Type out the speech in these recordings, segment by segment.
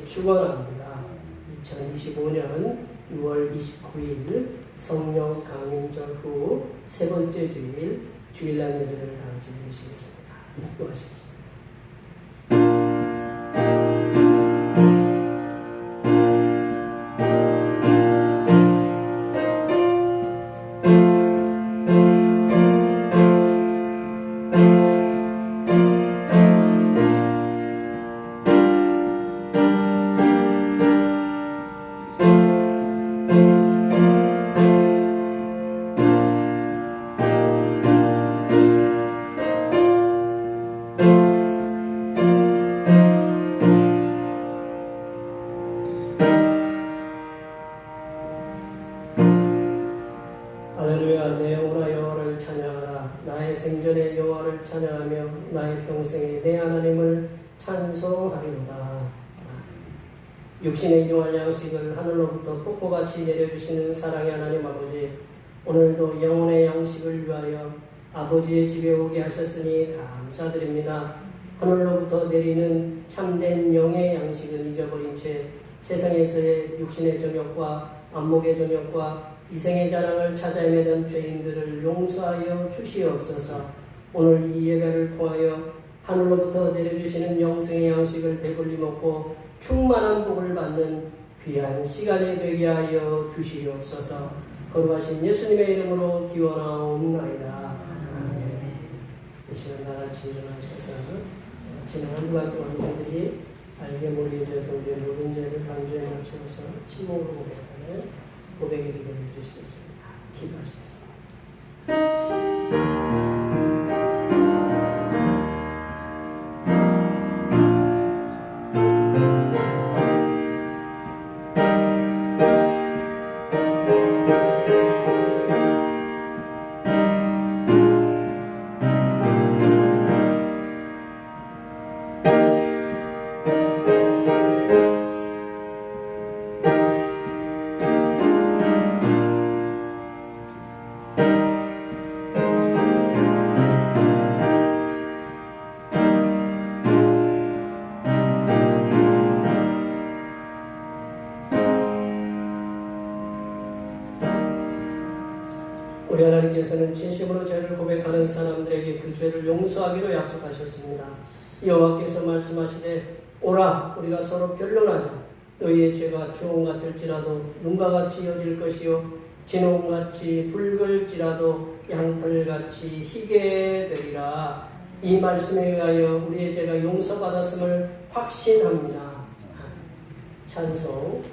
간절히 축원합니다. 2025년 6월 29일 성령 강림절 후 세 번째 주일 주일날 예배를 다 같이 드리시겠습니다. 기도하시겠습니다. 할렐루야. 내 영혼아 여호와를 찬양하라. 나의 생전에 여호와를 찬양하며 나의 평생에 내 하나님을 찬송하리로다. 육신에 일용할 양식을 하늘로부터 폭포같이 내려주시는 사랑의 하나님 아버지, 오늘도 영혼의 양식을 위하여 아버지의 집에 오게 하셨으니 감사드립니다. 하늘로부터 내리는 참된 영의 양식은 잊어버린 채 세상에서의 육신의 정욕과 안목의 정욕과 이생의 자랑을 찾아 헤매던 죄인들을 용서하여 주시옵소서. 오늘 이 예배를 통하여 하늘로부터 내려주시는 영생의 양식을 배불리 먹고 충만한 복을 받는 귀한 시간이 되게 하여 주시옵소서. 거룩하신 예수님의 이름으로 기원하옵나이다. 아멘. 이 시간 나같이 일어나셔서 지난 한 주간 동안 우리들이 알게 모르게 저던 모든 죄를 단죄에 맞추어서 침묵으로 고백하는 고백의 기도를 드리시겠습니다. 기도하시겠습니다. 우리 하나님께서는 진심으로 죄를 고백하는 사람들에게 그 죄를 용서하기로 약속하셨습니다. 여호와께서 말씀하시되 오라 우리가 서로 변론하자. 너희의 죄가 주홍 같을지라도 눈과 같이 여질 것이요 진홍같이 붉을지라도 양털같이 희게 되리라. 이 말씀에 의하여 우리의 죄가 용서받았음을 확신합니다. 찬송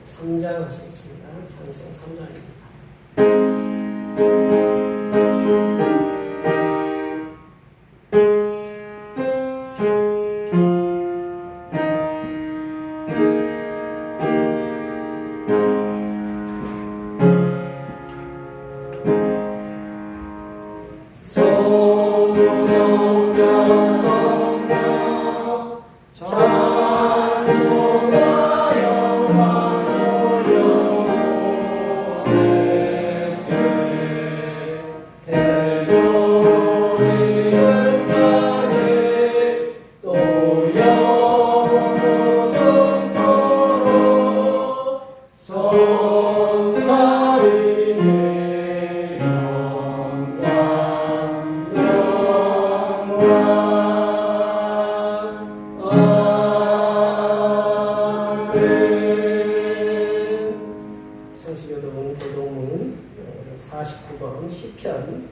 3장 하시겠습니다. 찬송 3장입니다. 성시교독은 교동문 49번 시편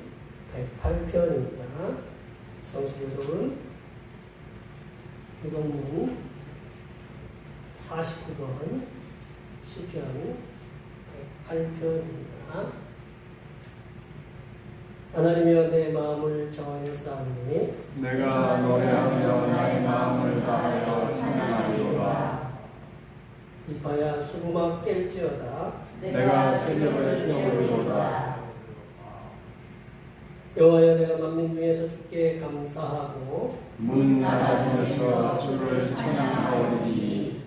108편입니다. 성시교독은 교동문 49번 시편 108편입니다. 하나님이여 내 마음을 정하였사오니 내가 노래하며 나의 마음을 다하여 찬양하리로다. 이파야 수구막 깰지어다. 내가 새벽을 깨우리로다. 여호와여 내가 만민 중에서 주께 감사하고 문 닫아주면서 주를 찬양하오리니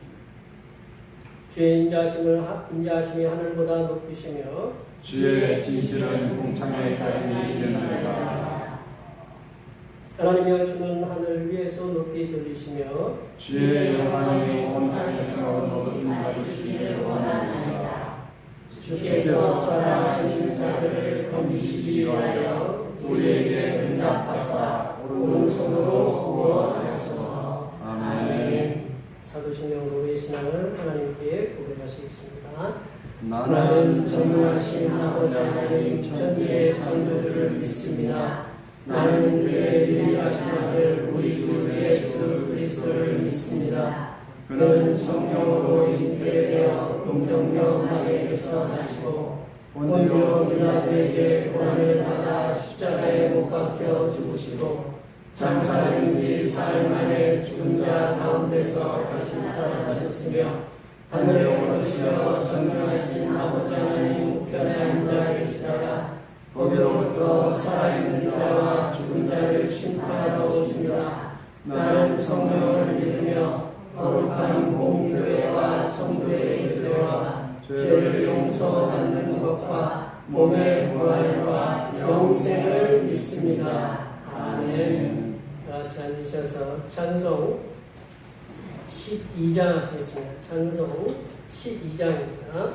주의 인자하심이 하늘보다 높으시며 주의 진실은 궁창에까지 이르나이다. 하나님이여 주는 하늘 위에서 높이 들리시며 주의 영광이 온 땅에서 위하여 우리에게 응답하사 오른손으로 구원하소서. 아멘. 사도신경 노래 신앙을 하나님께 고백하시겠습니다. 나는 전능하신 아버지 하나님 천지의 창조주를 믿습니다. 나는 그의 유일하신 아들 우리 주 예수 그리스도를 믿습니다. 그는 성령으로 잉태되어 동정녀 마리아에게서 나시고 본디오 빌라도에게 고난을 받아 십자가에 못 박혀 죽으시고 장사된 지 사흘 만에 죽은 자 가운데서 다시 살아나셨으며 하늘에 오르시어 전능하신 아버지 하나님 우편에 앉아 계시다가 거기로부터 살아있는 자와 죽은 자를 심판하러 오십니다. 나는 성령을 믿으며 거룩한 공교회와 성도의 교제와 죄를 용서받는 것과 몸의 부활과 영생을 믿습니다. 아멘. 같이 앉으셔서 찬송 12장 하시겠습니다. 찬송 12장입니다.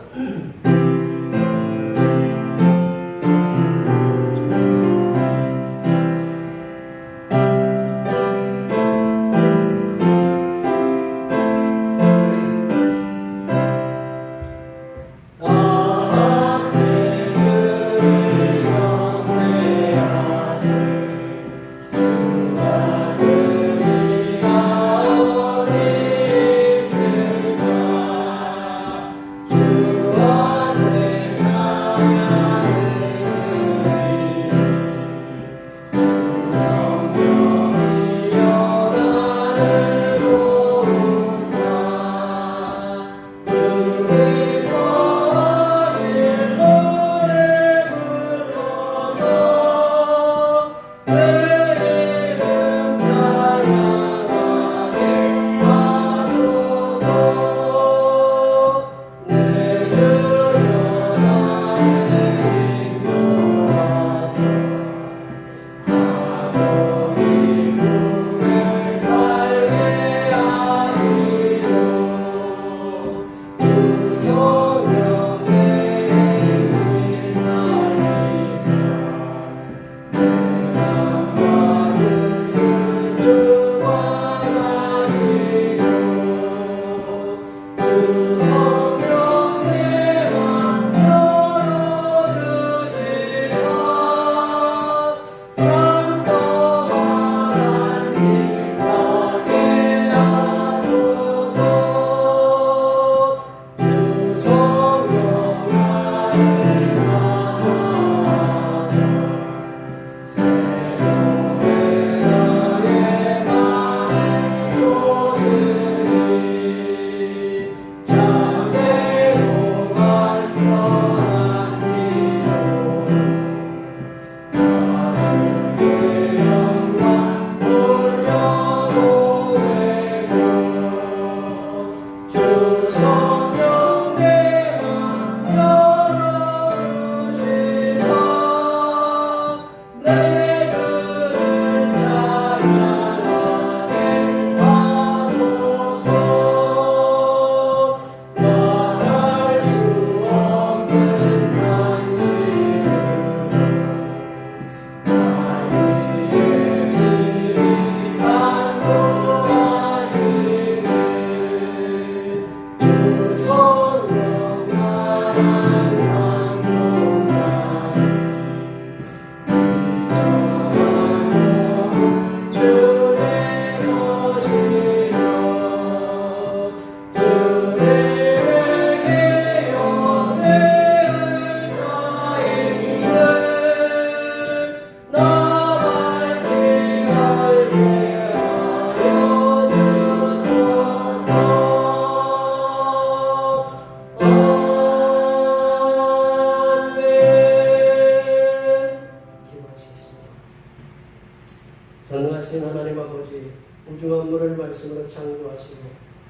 전능하신 하나님 아버지, 우주 만물을 말씀으로 창조하시고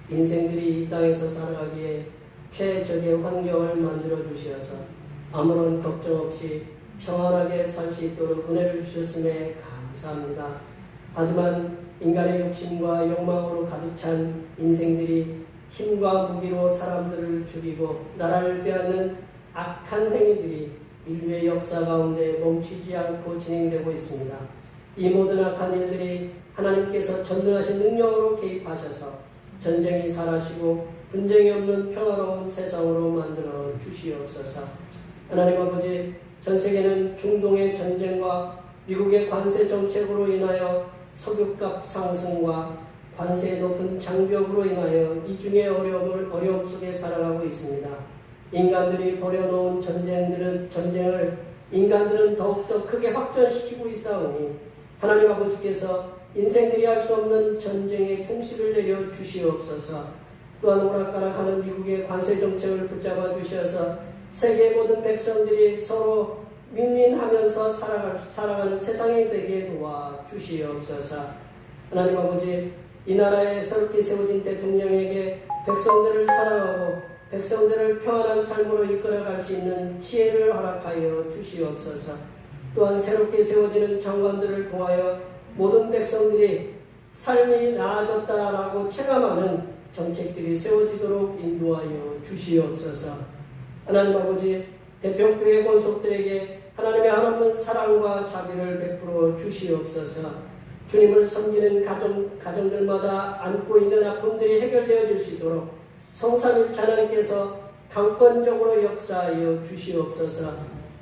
인생들이 이 땅에서 살아가기에 최적의 환경을 만들어 주시어서 아무런 걱정 없이 평안하게 살 수 있도록 은혜를 주셨음에 감사합니다. 하지만 인간의 욕심과 욕망으로 가득 찬 인생들이 힘과 무기로 사람들을 죽이고 나라를 빼앗는 악한 행위들이 인류의 역사 가운데 멈추지 않고 진행되고 있습니다. 이 모든 악한 일들이 하나님께서 전능하신 능력으로 개입하셔서 전쟁이 사라지고 분쟁이 없는 평화로운 세상으로 만들어 주시옵소서. 하나님 아버지, 전 세계는 중동의 전쟁과 미국의 관세 정책으로 인하여 석유값 상승과 관세의 높은 장벽으로 인하여 이중의 어려움 속에 살아가고 있습니다. 인간들이 벌여놓은 전쟁을 인간들은 더욱더 크게 확전시키고 있사오니 하나님 아버지께서 인생들이 할 수 없는 전쟁의 통시를 내려 주시옵소서. 또한 오락가락하는 미국의 관세 정책을 붙잡아 주셔서 세계의 모든 백성들이 서로 윈윈하면서 살아가는 세상이 되게 도와 주시옵소서. 하나님 아버지, 이 나라에 새롭게 세워진 대통령에게 백성들을 사랑하고 백성들을 평안한 삶으로 이끌어갈 수 있는 지혜를 허락하여 주시옵소서. 또한 새롭게 세워지는 장관들을 통하여 모든 백성들이 삶이 나아졌다라고 체감하는 정책들이 세워지도록 인도하여 주시옵소서. 하나님 아버지, 대평교회 권속들에게 하나님의 한없는 사랑과 자비를 베풀어 주시옵소서. 주님을 섬기는 가정들마다 안고 있는 아픔들이 해결되어질 수 있도록 성삼일체 하나님께서 강권적으로 역사하여 주시옵소서.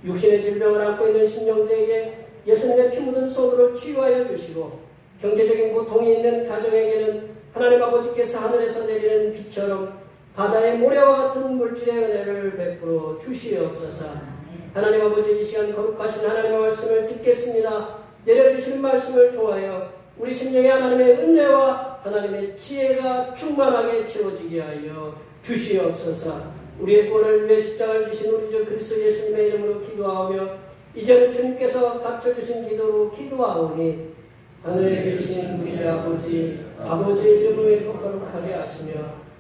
육신의 질병을 안고 있는 심령들에게 예수님의 피 묻은 손으로 치유하여 주시고, 경제적인 고통이 있는 가정에게는 하나님 아버지께서 하늘에서 내리는 비처럼 바다의 모래와 같은 물질의 은혜를 베풀어 주시옵소서. 하나님 아버지, 이 시간 거룩하신 하나님의 말씀을 듣겠습니다. 내려주신 말씀을 통하여 우리 심령에 하나님의 은혜와 하나님의 지혜가 충만하게 채워지게 하여 주시옵소서. 우리의 구원을 위해 십자가를 지신 우리 주 그리스도 예수님의 이름으로 기도하며 이제는 주님께서 갖춰주신 기도로 기도하오니, 하늘에 계신 우리 아버지, 아버지의 이름을 거룩하게 하시며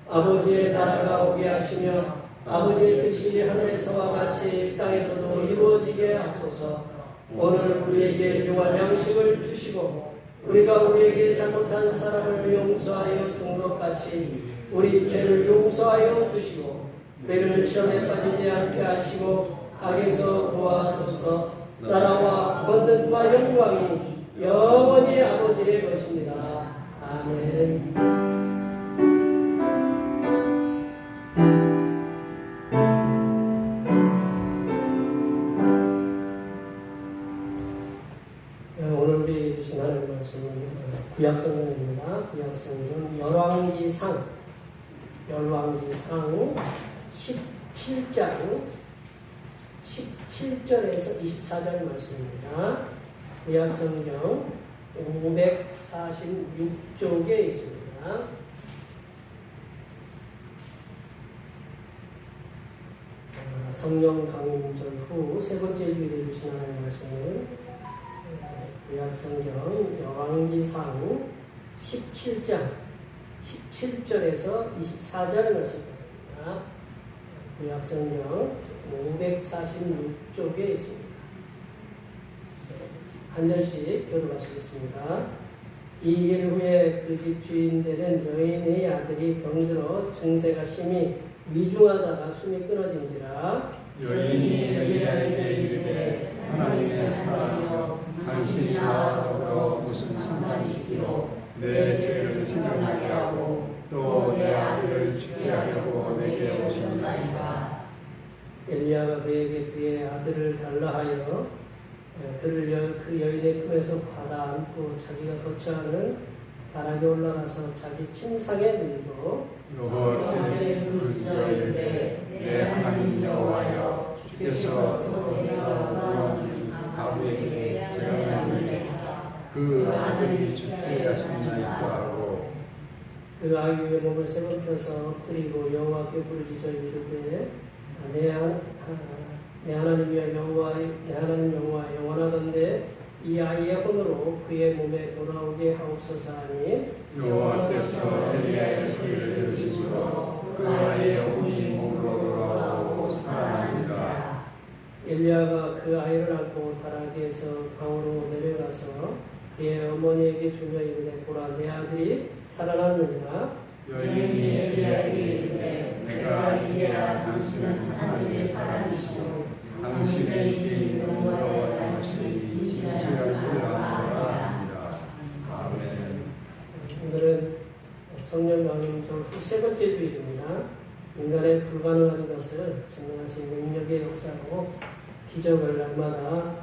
아버지의 나라가 오게 하시며 아버지의 뜻이 하늘에서와 같이 땅에서도 이루어지게 하소서. 오늘 우리에게 용할 양식을 주시고 우리가 우리에게 잘못한 사람을 용서하여 준 것 같이 우리 죄를 용서하여 주시고 우리를 시험에 빠지지 않게 하시고 악에서 구하소서. 나라와 권능과 영광이 영원히 아버지의 것입니다. 아멘. 오늘 우리 주신 하나님의 말씀은 구약성경입니다. 구약성경 열왕기상 17장 17절에서 24절 말씀입니다. 구약성경 546쪽에 있습니다. 성령 강림절 후 세 번째 주일에 주신 하나님의 말씀은 구약성경 열왕기상 17장 17절에서 24절 말씀입니다. 구약성경 546쪽에 있습니다. 한 절씩 교독하시겠습니다. 이 일 후에 그 집 주인 되는 여인의 아들이 병들어 증세가 심히 위중하다가 숨이 끊어진지라. 여인이 엘리야에게 이르되 하나님의 사랑이여 당신이 나와 더불어 무슨 상관이 있기로 내 죄를 생각나게 하고 또 내 아들을 죽게 하려고 내게 오셨나이까. 엘리야가 그에게 그의 아들을 달라 하여 그를 그 여인의 품에서 받아 안고 자기가 거처하는 바락에 올라가서 자기 침상에 누이고 여호와께 부르짖어 이르되 내 하나님 여호와여 주께서 또 내가 도와주신 가부에게 재앙을 내사 그 아들이 죽게 하셨나이까 하고 그 아이의 몸을 세 번 펴서 엎드리고 여호와께 부르짖어 이르되 내 하나님이여 여호와 내 하나님 여호와 영원하건대 이 아이의 혼으로 그의 몸에 돌아오게 하옵소서 하니 여호와께서 엘리야의 소리를 들으시므로 그 아이의 혼이 몸으로 돌아오고 살아나니라. 엘리야가 그 아이를 안고 다락에서 방으로 내려가서 그의 어머니에게 주며 이르되 보라 내 아들이 살아났느니라. 여인이 엘리야에게 이르되 내가 이제야 당신은 하나님의 사람이시오 당신의 입이 능력과 당신의 진실을 나누라. 아멘. 오늘은 성령 강림절 후 세 번째 주일입니다. 인간의 불가능한 것을 증명하신 능력의 역사로 기적을 날마다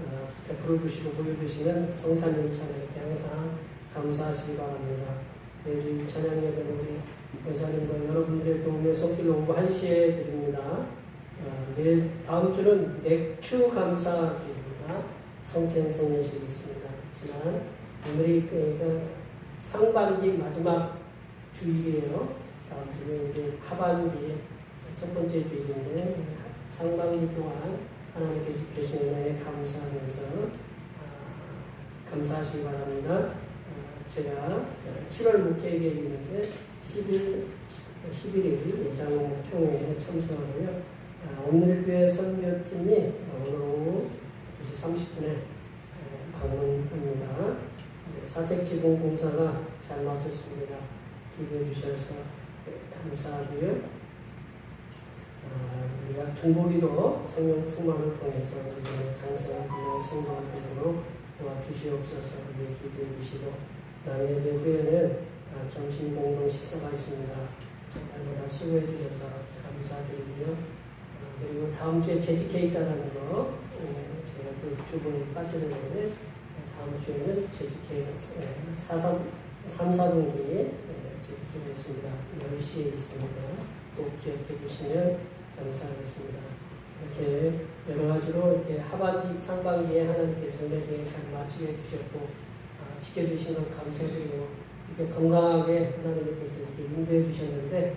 베풀어 주시고 보여주시는 성삼위 찬양께 항상 감사하시기 바랍니다. 매주 찬양 예배는 우리 여사님과 여러분들의 도움에 손길로 오고 1시에 드립니다. 다음 주는 맥주 감사 주일입니다. 성찬 성례식이 있습니다. 지난 오늘이 그러니까 상반기 마지막 주일이에요. 다음 주는 이제 하반기 첫 번째 주일인데 상반기 동안 하나님께 주신 은혜에 감사하면서 감사하시기 바랍니다. 제가 7월 목회 계획이 있는데 11일 예장 총회에 참석하고요. 오늘교회 선교팀이 오늘 오후 2시 30분에 방문합니다. 사택지붕공사가 잘 마쳤습니다. 기도해 주셔서 감사하고요. 우리가 중보기도 성령 충만을 통해서 우리의 장성한 분야의 성도가 되도록 도와주시옵소서. 우리의 기도해 주시고 예배 후에는 점심 공동 식사가 있습니다. 날마다 수고해 주셔서 감사드리고요. 그리고 다음 주에 재직해 있다는 거 제가 그 주보에 빠져있는데 다음 주에는 재직해 3, 4분기 재직해 있습니다. 10시에 있습니다. 꼭 기억해 주시면 감사하겠습니다. 이렇게 여러 가지로 이렇게 하반기, 상반기에 하나님께서 은혜를 잘 마치게 해주셨고 지켜주신 것 감사드리고 이렇게 건강하게 하나님께서 이렇게 인도해 주셨는데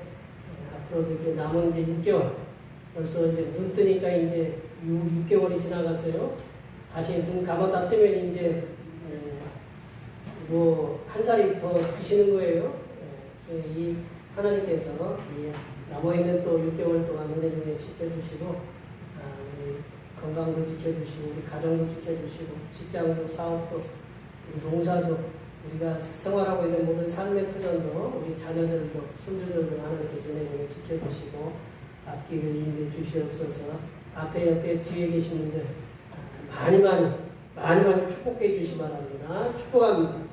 앞으로도 이렇게 남은 게 6개월 벌써 이제 눈 뜨니까 이제 6개월이 지나갔어요. 다시 눈 감았다 뜨면 이제 뭐 한 살이 더 드시는 거예요. 이 하나님께서 이 남아있는 또 6개월 동안 은혜 중에 지켜주시고 우리 건강도 지켜주시고 우리 가정도 지켜주시고 직장도 사업도 우리 농사도 우리가 생활하고 있는 모든 삶의 터전도 우리 자녀들도 손주들도 하나님께서 은혜 중에 지켜주시고 앞길을 인도해 주시옵소서. 앞에 옆에 뒤에 계신 분들 많이 축복해 주시 바랍니다. 축복합니다.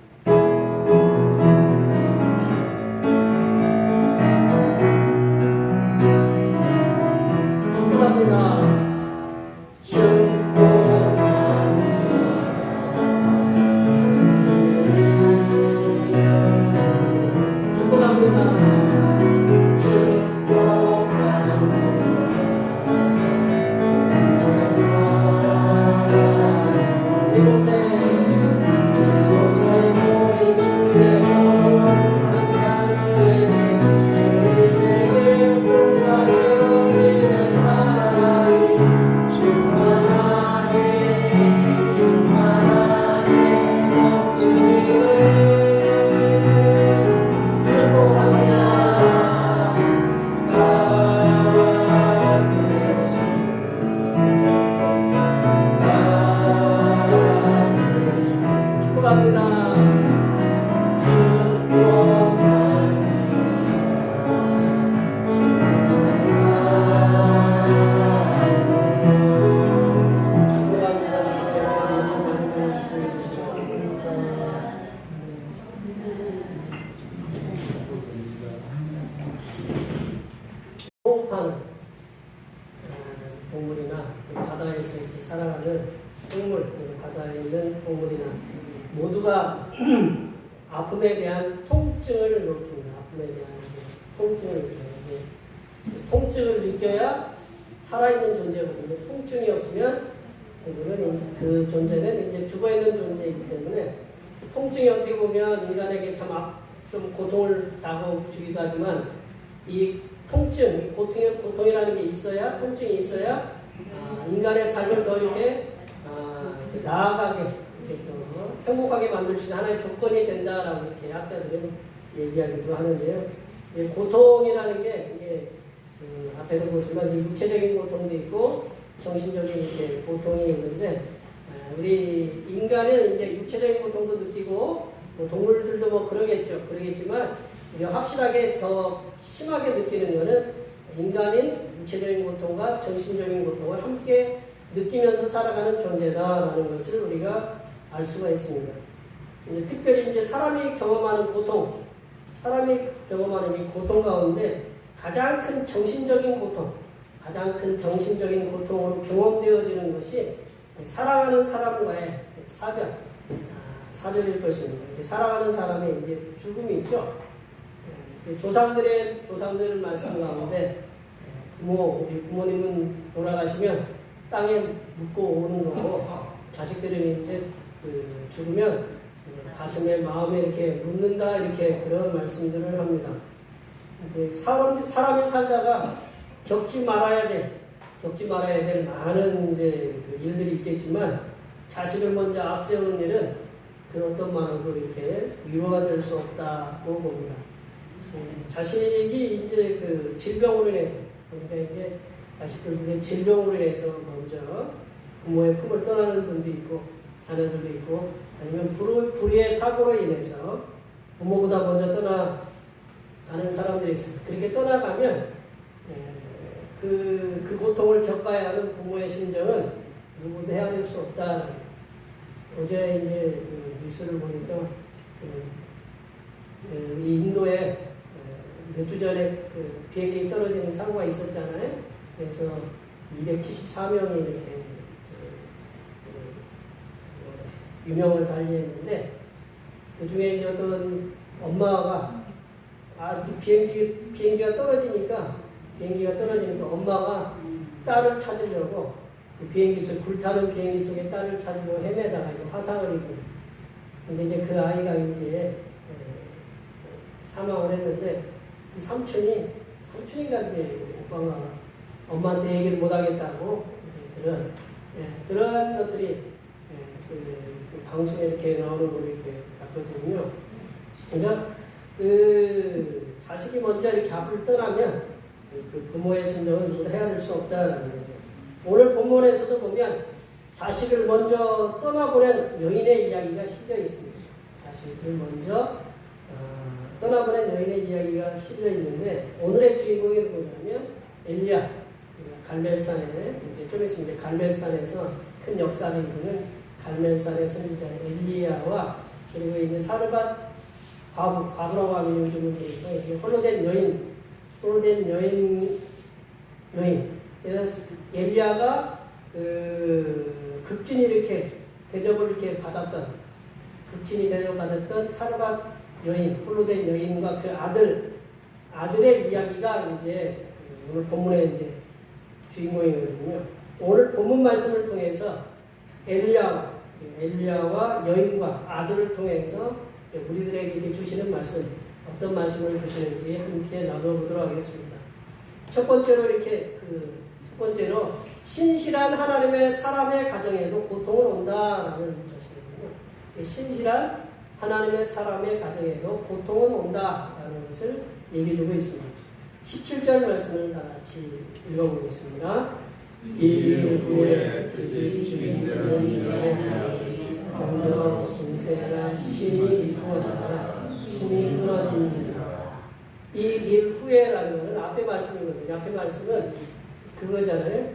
호흡하는 동물이나 바다에서 이렇게 살아가는 생물, 바다에 있는 동물이나 모두가 아픔에 대한 통증을 느낍니다. 아픔에 대한 통증을 느껴요. 통증을 느껴야 살아있는 존재거든요. 통증이 없으면 그거는 그 존재는 이제 죽어있는 존재이기 때문에 통증이 어떻게 보면 인간에게 좀 고통을 주기도 하지만 이 통증, 고통이라는 게 있어야, 통증이 있어야 인간의 삶을 더 이렇게 나아가게, 이렇게 또 행복하게 만들 수 있는 하나의 조건이 된다라고 이렇게 학자들은 얘기하기도 하는데요. 고통이라는 게 이게 앞에도 보지만 육체적인 고통도 있고 정신적인 이렇게 고통이 있는데 우리 인간은 이제 육체적인 고통도 느끼고 동물들도 뭐 그러겠지만 우리가 확실하게 더 심하게 느끼는 것은 인간인 육체적인 고통과 정신적인 고통을 함께 느끼면서 살아가는 존재다라는 것을 우리가 알 수가 있습니다. 특별히 이제 사람이 경험하는 고통, 사람이 경험하는 이 고통 가운데 가장 큰 정신적인 고통, 가장 큰 정신적인 고통으로 경험되어지는 것이 사랑하는 사람과의 사별일 것입니다. 사랑하는 사람의 이제 죽음이 있죠. 조상들을 말씀 가운데 우리 부모님은 돌아가시면 땅에 묻고 오는 거고 자식들은 이제 죽으면 가슴에 마음에 이렇게 묻는다 이렇게 그런 말씀들을 합니다. 사람이 살다가 겪지 말아야 될 많은 이제 일들이 있겠지만 자식을 먼저 앞세우는 일은 그 어떤 말로도 이렇게 위로가 될 수 없다고 봅니다. 자식이 이제 질병으로 인해서 그러니까 이제 자식들의 질병으로 인해서 먼저 부모의 품을 떠나는 분도 있고 자녀들도 있고 아니면 불의의 사고로 인해서 부모보다 먼저 떠나가는 사람들이 있습니다. 그렇게 떠나가면 그 고통을 겪어야 하는 부모의 심정은 누구도 헤아릴 수 없다. 어제 이제 뉴스를 보니까 이 인도에 몇 주 전에 비행기 떨어지는 사고가 있었잖아요. 그래서 274명이 이렇게 유명을 달리했는데 그 중에 이제 어떤 엄마가 비행기가 떨어지니까 엄마가 딸을 찾으려고 불타는 비행기 속에 딸을 찾으려고 헤매다가 화상을 입고 근데 이제 그 아이가 이제 사망을 했는데 그 삼촌인가 이제 오빠가 엄마한테 얘기를 못 하겠다고 그런 것들이 그 방송에 이렇게 나오는 걸 이렇게 봤거든요. 그러니까 그 자식이 먼저 이렇게 앞을 떠나면 그 부모의 심정은 누구도 헤아릴 수 없다는 거죠. 오늘 본문에서도 보면 자식을 먼저 떠나보낸 여인의 이야기가 실려 있습니다. 자식을 먼저 떠나보낸 여인의 이야기가 실려 있는데 오늘의 주인공이 뭐냐면 엘리야 갈멜산에 이제 좀 있으면 갈멜산에서 큰 역사를 이루는 갈멜산의 선지자 엘리야와 그리고 이제 사르밧 과부라고 하는 요즘은 홀로된 여인 그래서 엘리야가 극진히 이렇게 대접을 이렇게 대접받았던 사르밧 여인, 홀로된 여인과 그 아들의 이야기가 이제 오늘 본문의 이제 주인공이거든요. 오늘 본문 말씀을 통해서 엘리야와 여인과 아들을 통해서 우리들에게 주시는 말씀, 어떤 말씀을 주시는지 함께 나눠보도록 하겠습니다. 첫 번째로 신실한 하나님의 사람의 가정에도 고통은 온다라는 것이거든요. 신실한 하나님의 사람의 가정에도 고통은 온다라는 것을 얘기해주고 있습니다. 17절 말씀을 다 같이 읽어보겠습니다. 이 일 후에 그 집 주민들은 노래하니 병들어 신세가 신이 부어나라 숨이 끊어진지라. 이 일 후에라는 것은 앞의 말씀이거든요. 앞의 말씀은 그거잖아요.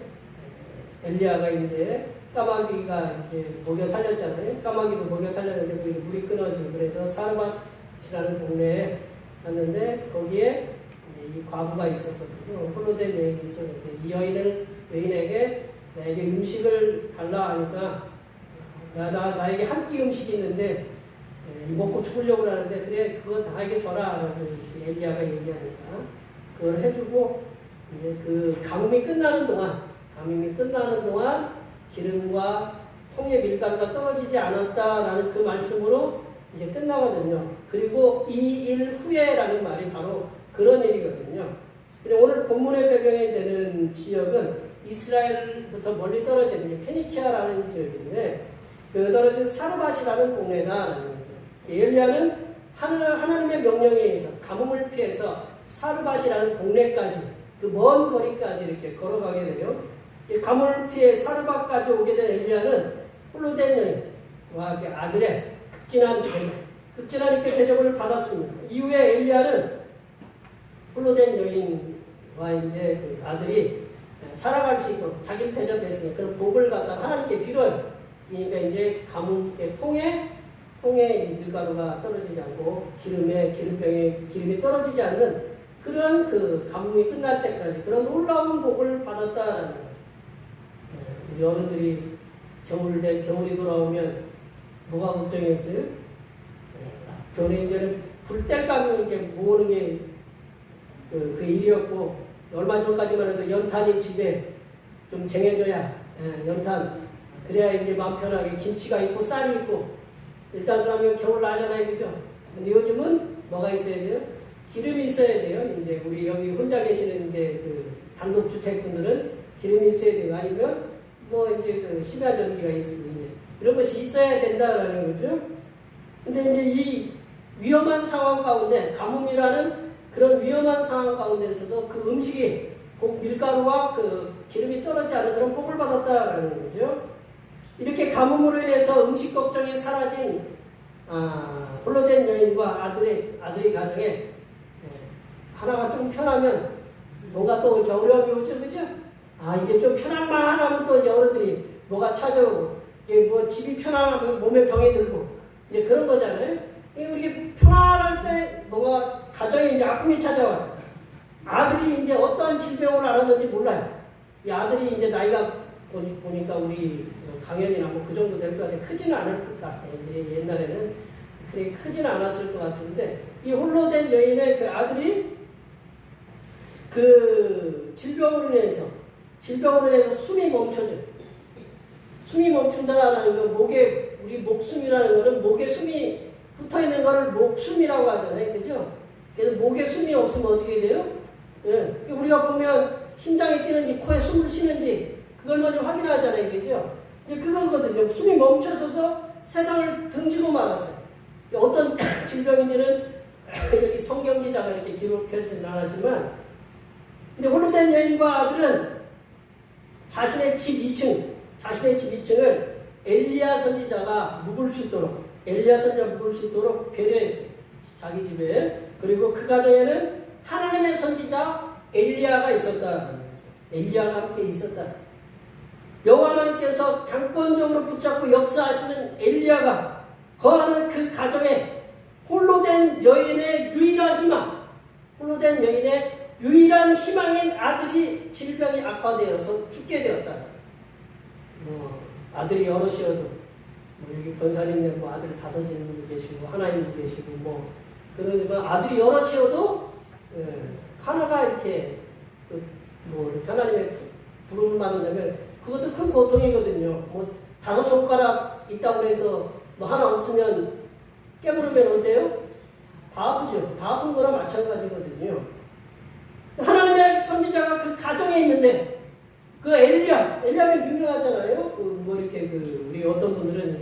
엘리야가 이제 까마귀가 이제 먹여 살렸잖아요. 까마귀도 먹여 살렸는데 거기 물이 끊어지고 그래서 사르밧이라는 동네에 갔는데 거기에 이 과부가 있었거든요. 홀로된 여인이 있었는데 이 여인에게 나에게 음식을 달라 하니까 나에게 한 끼 음식이 있는데 먹고 죽으려고 하는데 그래 그거 나에게 줘라 라고 엘리야가 얘기하니까 그걸 해주고 이제 그 가뭄이 끝나는 동안 기름과 통의 밀가루가 떨어지지 않았다라는 그 말씀으로 이제 끝나거든요. 그리고 이 일 후에라는 말이 바로 그런 일이거든요. 근데 오늘 본문의 배경이 되는 지역은 이스라엘부터 멀리 떨어진 페니키아라는 지역인데 그 떨어진 사르밧이라는 동네다라는 거죠. 엘리야는 하나님의 명령에 의해서 가뭄을 피해서 사르밧이라는 동네까지 그 먼 거리까지 이렇게 걸어가게 돼요. 가뭄을 피해 사르밧까지 오게 된 엘리야는 홀로된 여인과 아들의 극진한 이렇게 대접을 받았습니다. 이후에 엘리야는 홀로된 여인과 이제 그 아들이 살아갈 수 있도록 자기를 대접했으니 그런 복을 갖다 하나님께 빌어요. 그러니까 이제 가뭄의 통에 밀가루가 떨어지지 않고 기름병에 기름이 떨어지지 않는 그런 그 가뭄이 끝날 때까지 그런 놀라운 복을 받았다라는 거예요. 우리 어른들이 겨울이 돌아오면 뭐가 걱정했어요? 겨울에 이제는 불때감을 이제 모으는 게 그 일이었고, 얼마 전까지만 해도 연탄이 집에 좀 쟁여져야, 연탄, 그래야 이제 마음 편하게 김치가 있고 쌀이 있고, 일단 그러면 겨울 나잖아요, 그죠? 근데 요즘은 뭐가 있어야 돼요? 기름이 있어야 돼요. 이제 우리 여기 혼자 계시는 이제 그 단독주택분들은 기름이 있어야 돼요. 아니면 뭐 이제 그 심야 전기가 있으면 이제 이런 것이 있어야 된다라는 거죠. 근데 이제 이 위험한 상황 가운데, 가뭄이라는 그런 위험한 상황 가운데서도 그 음식이 곧 밀가루와 그 기름이 떨어지지 않은 그런 복을 받았다라는 거죠. 이렇게 가뭄으로 인해서 음식 걱정이 사라진 홀로 된 여인과 아들의 가정에 하나가 좀 편하면 뭔가 또 이렇게 어려움이 오죠, 그죠? 이제 좀 편안만 하면 또 이제 어른들이 뭐가 찾아오고, 이게 뭐 집이 편안하면 몸에 병이 들고, 이제 그런 거잖아요. 이게 편안할 때 뭔가 가정에 이제 아픔이 찾아와요. 아들이 이제 어떠한 질병을 앓았는지 몰라요. 이 아들이 이제 나이가 보니까 우리 강연이나 뭐 그 정도 될 것 같아요. 크지는 않을 것 같아요. 이제 옛날에는 그렇게 크지는 않았을 것 같은데, 이 홀로 된 여인의 그 아들이 그 질병으로 인해서 숨이 멈춰져요. 숨이 멈춘다라는 건 우리 목숨이라는 거는 목에 숨이 붙어 있는 거를 목숨이라고 하잖아요. 그죠? 그래서 목에 숨이 없으면 어떻게 돼요? 예. 우리가 보면 심장이 뛰는지 코에 숨을 쉬는지 그걸 먼저 확인하잖아요. 그죠? 이제 그거거든요. 숨이 멈춰서서 세상을 등지고 말았어요. 어떤 질병인지는 여기 성경 기자가 이렇게 기록하지는 않았지만, 근데 홀로 된 여인과 아들은 자신의 집 2층을 엘리야 선지자가 묵을 수 있도록 배려했어요. 자기 집에. 그리고 그 가정에는 하나님의 선지자 엘리야가 있었다. 엘리야가 함께 있었다. 여호와 하나님께서 강권적으로 붙잡고 역사하시는 엘리야가 거하는 그 가정에 홀로 된 여인의 유일한 희망인 아들이 질병이 악화되어서 죽게 되었다. 아들이 여럿이어도 여기 권사님네 아들 5분 계시고 하나님 계시고 그러지만 아들이 여럿이어도 하나가 이렇게 이렇게 하나님의 부름을 받는다면 그것도 큰 고통이거든요. 5손가락 있다고 해서 하나 없으면 깨물으면 어때요? 다 아프죠. 다 아픈 거랑 마찬가지거든요. 하나님의 선지자가 그 가정에 있는데, 그 엘리야가 유명하잖아요. 우리 어떤 분들은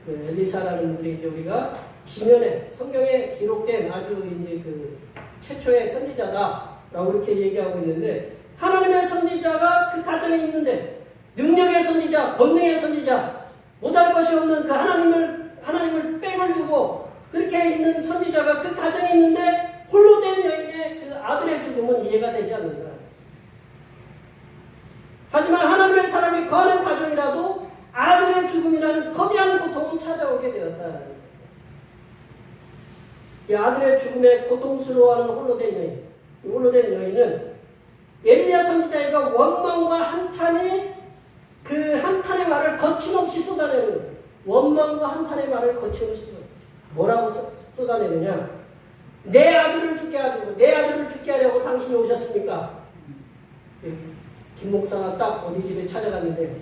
엘리사라는 분들이 이제 우리가 지면에 성경에 기록된 아주 이제 그 최초의 선지자다라고 이렇게 얘기하고 있는데, 하나님의 선지자가 그 가정에 있는데, 능력의 선지자, 권능의 선지자, 못할 것이 없는 그 하나님을 백을 두고 그렇게 있는 선지자가 그 가정에 있는데, 홀로 된 여인의 그 아들의 죽음은 이해가 되지 않는다. 하지만 하나님의 사람이 거하는 가정이라도 아들의 죽음이라는 거대한 고통은 찾아오게 되었다. 이 아들의 죽음에 고통스러워하는 홀로 된 여인은 엘리야 선지자가 원망과 한탄의 말을 거침없이 쏟아내는 거예요. 원망과 한탄의 말을 거침없이 뭐라고 쏟아내느냐? 내 아들을 죽게 하려고 당신이 오셨습니까? 김 목사가 딱 어디 집에 찾아갔는데,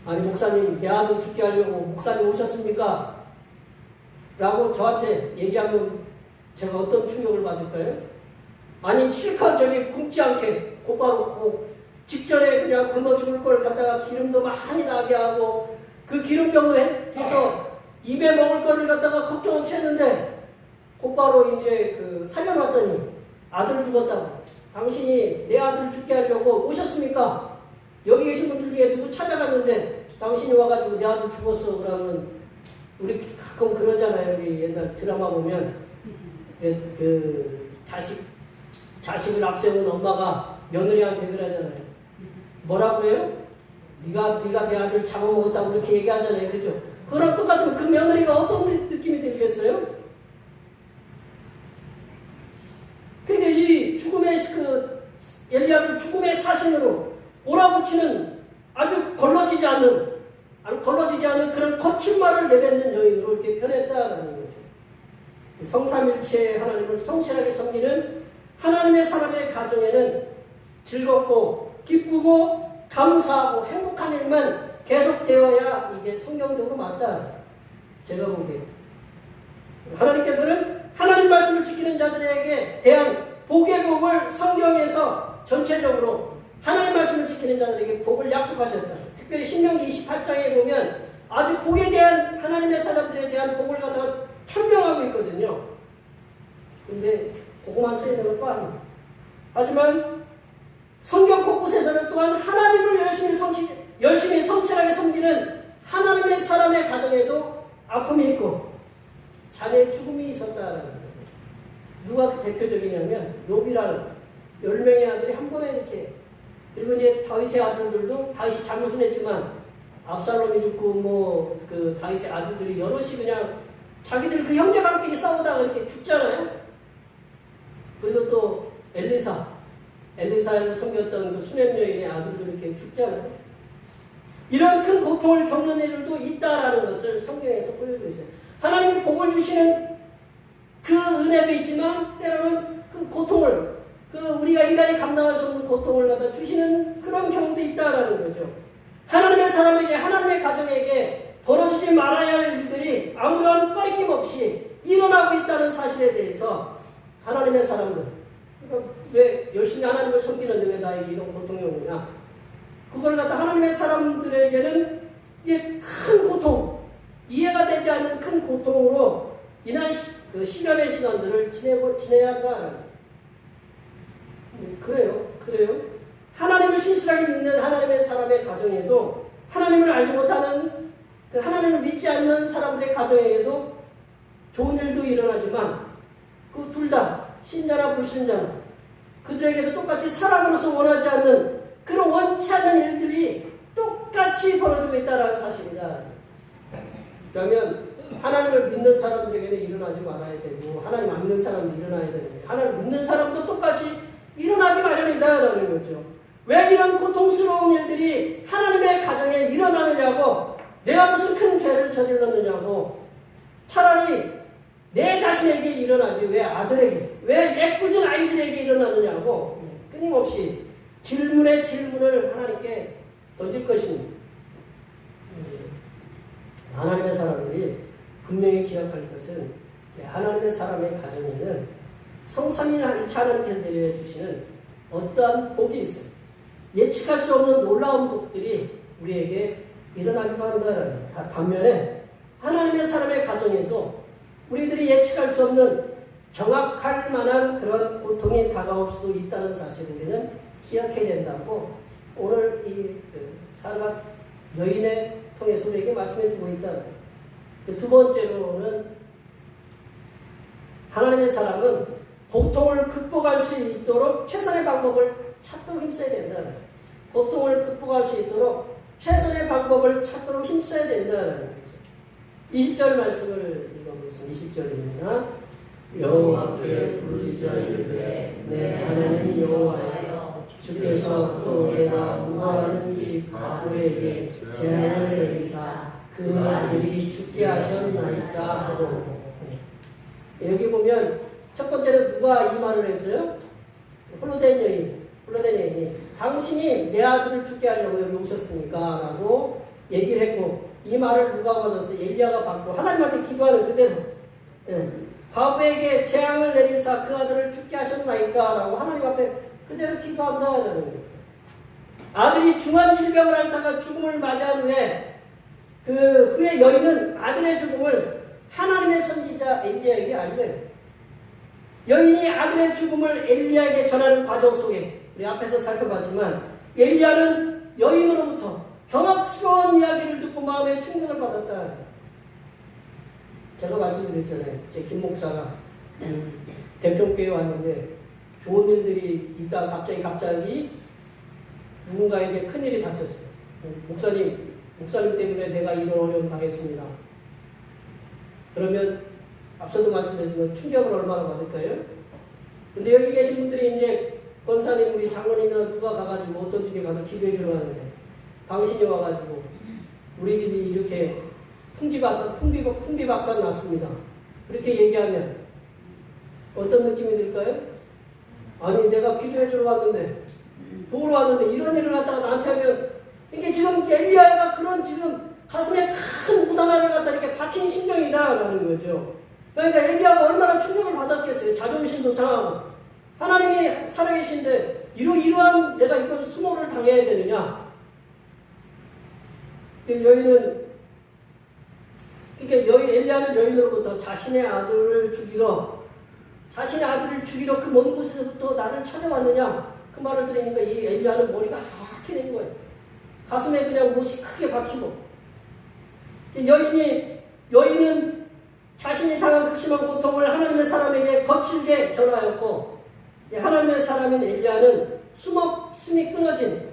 아니 목사님 내 아들 죽게 하려고 목사님 오셨습니까? 라고 저한테 얘기하면 제가 어떤 충격을 받을까요? 아니 실컷 굶지 않게 곧바로 직전에 그냥 굶어 죽을 걸 갖다가 기름도 많이 나게 하고 그 기름병도 해서 입에 먹을 거를 갖다가 걱정 없이 했는데, 곧바로 이제 살려놨더니 아들 죽었다고. 당신이 내 아들 죽게 하려고 오셨습니까? 여기 계신 분들 중에 누구 찾아갔는데 당신이 와가지고 내 아들 죽었어. 그러면 우리 가끔 그러잖아요. 우리 옛날 드라마 보면 자식을 앞세운 엄마가 며느리한테 그러잖아요. 뭐라 그래요? 네가 내 아들 잡아먹었다고 그렇게 얘기하잖아요. 그죠? 그거랑 똑같으면 그 며느리가 어떤 느낌이 들겠어요? 그러니까 이 죽음의 엘리야를 죽음의 사신으로 몰아붙이는 아주 걸러지지 않는 그런 거친 말을 내뱉는 여인으로 이렇게 변했다라는 거죠. 성삼일체 하나님을 성실하게 섬기는 하나님의 사람의 가정에는 즐겁고 기쁘고 감사하고 행복한 일만 계속되어야 이게 성경적으로 맞다. 제가 보기에 하나님께서는 하나님 말씀을 지키는 자들에게 대한 복의 복을 성경에서 전체적으로 하나님 말씀을 지키는 자들에게 복을 약속하셨다. 특별히 신명기 28장에 보면 아주 복에 대한 하나님의 사람들에 대한 복을 갖다가 천명하고 있거든요. 근데 그것만 써있는 건 또 아니에요. 하지만 성경 곳곳에서는 또한 하나님을 열심히 성실하게 섬기는 하나님의 사람의 가정에도 아픔이 있고 자녀의 죽음이 있었다라는 거예요. 누가 그 대표적이냐면 욥이라는 10명의 아들이 한 번에 이렇게, 그리고 이제 다윗의 아들들도 다윗이 잘못은 했지만 압살롬이 죽고 그 다윗의 아들들이 여럿이 그냥 자기들 그 형제간끼리 싸우다가 이렇게 죽잖아요. 그리고 또 엘리사를 섬겼던 그 수냄 여인의 아들도 이렇게 죽잖아요. 이런 큰 고통을 겪는 일들도 있다라는 것을 성경에서 보여주고 있어요. 하나님이 복을 주시는 그 은혜도 있지만 때로는 그 고통을, 우리가 인간이 감당할 수 없는 고통을 갖다 주시는 그런 경우도 있다라는 거죠. 하나님의 사람에게, 하나님의 가정에게 벌어지지 말아야 할 일들이 아무런 꺼리낌 없이 일어나고 있다는 사실에 대해서 하나님의 사람들, 그러니까 왜 열심히 하나님을 섬기는데 왜 나에게 이런 고통이 오느냐? 그걸 갖다 하나님의 사람들에게는 이게 큰 고통, 이해가 되지 않는 큰 고통으로 인한 그 시련의 시간들을 지내야 한다. 그래요. 하나님을 신실하게 믿는 하나님의 사람의 가정에도 하나님을 알지 못하는 하나님을 믿지 않는 사람들의 가정에게도 좋은 일도 일어나지만 그 둘 다 신자나 불신자나 그들에게도 똑같이 사람으로서 원하지 않는 그런 원치 않는 일들이 똑같이 벌어지고 있다는 사실이다. 그러면 하나님을 믿는 사람들에게는 일어나지 말아야 되고 하나님 안 믿는 사람도 일어나야 되는데 하나님 믿는 사람도 똑같이 일어나기 마련이다라는 거죠. 왜 이런 고통스러운 일들이 하나님의 가정에 일어나느냐고, 내가 무슨 큰 죄를 저질렀느냐고, 차라리 내 자신에게 일어나지 왜 아들에게, 왜 애꿎은 아이들에게 일어나느냐고 끊임없이 질문에 질문을 하나님께 던질 것입니다. 하나님의 사람들이 분명히 기억할 것은 하나님의 사람의 가정에는 성삼위일체 하나님께서 내려주시는 어떠한 복이 있어요. 예측할 수 없는 놀라운 복들이 우리에게 일어나기도 한다는 거예요. 반면에 하나님의 사람의 가정에도 우리들이 예측할 수 없는 경악할 만한 그런 고통이 다가올 수도 있다는 사실을 우리는 기억해야 된다고 오늘 이 사르밧 여인의 통해서 우리에게 말씀해 주고 있다는 거예요. 두 번째로는 하나님의 사람은 고통을 극복할 수 있도록 최선의 방법을 찾도록 힘써야 된다는 거예요. 고통을 극복할 수 있도록 최선의 방법을 찾도록 힘써야 된다는 거죠. 20절 말씀을 읽어보겠습니다. 20절입니다. 여호와께 부르짖어 이르되 내 하나님 여호와여, 주께서 또 내가 무화하는 집 바로에게 재앙을 내리사 그 아들이 죽게 하셨나이까 하고. 여기 보면 첫 번째는 누가 이 말을 했어요? 홀로된 여인이 당신이 내 아들을 죽게 하려고 여기 오셨습니까? 라고 얘기를 했고, 이 말을 누가 받았어요? 엘리야가 받고 하나님한테 기도하는 그대로 과부에게 재앙을 내리사 그 아들을 죽게 하셨나이까? 라고 하나님 앞에 그대로 기도한다는 거예요. 아들이 중한 질병을 앓다가 죽음을 맞이한 후에 그 후에 여인은 아들의 죽음을 하나님의 선지자 엘리야에게 알려요. 여인이 아들의 죽음을 엘리야에게 전하는 과정 속에 우리 앞에서 살펴봤지만 엘리야는 여인으로부터 경악스러운 이야기를 듣고 마음에 충격을 받았다. 제가 말씀드렸잖아요. 제 김 목사가 대평교에 왔는데 좋은 일들이 있다 갑자기 누군가에게 큰일이 닥쳤어요. 목사님 때문에 내가 이런 어려움 당했습니다. 그러면 앞서도 말씀드렸지만 충격을 얼마나 받을까요? 근데 여기 계신 분들이 이제 권사님, 우리 장로님이나 누가 가가지고 어떤 집에 가서 기도해 주러 가는데 당신이 와가지고 우리 집이 이렇게 풍비박산 났습니다. 그렇게 얘기하면 어떤 느낌이 들까요? 아니 내가 기도해 주러 왔는데 보러 왔는데 이런 일을 갖다가 나한테 하면 이게 지금 엘리야가 그런 지금 가슴에 큰 무 하나를 갖다 이렇게 박힌 심정이다라는 거죠. 그러니까 엘리야가 얼마나 충격을 받았겠어요. 자존심도 상하고 하나님이 살아계신데 이러한 내가 이걸 수모를 당해야 되느냐. 여인은 그러니까 엘리야는 여인으로부터 자신의 아들을 죽이러 그 먼 곳에서부터 나를 찾아왔느냐 그 말을 들으니까 이 엘리야는 머리가 하얗게 된 거예요. 가슴에 그냥 못이 크게 박히고 여인은 자신이 당한 극심한 고통을 하나님의 사람에게 거칠게 전하였고 하나님의 사람인 엘리야는 숨이 끊어진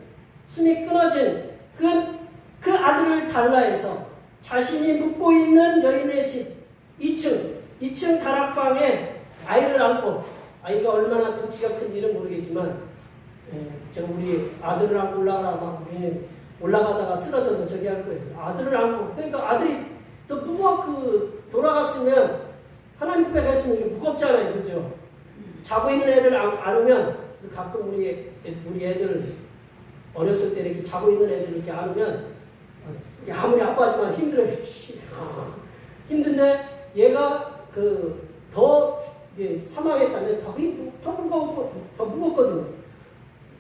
그 아들을 달라해서 자신이 묵고 있는 여인의 집 2층 다락방에 아이를 안고 아이가 얼마나 덩치가 큰지는 모르겠지만 제가 우리 아들을 안고 올라가라 우리는 올라가다가 쓰러져서 저기 할 거예요. 아들을 안고 그러니까 아들이 또 돌아갔으면 하나님 품에 갔으면 이게 무겁잖아요, 그죠? 자고 있는 애를 안으면 가끔 우리 애들 어렸을 때 이렇게 자고 있는 애들 이렇게 안으면 아무리 아빠지만 힘들어요. 힘든데 얘가 더 사망했다면 더 무겁거든요.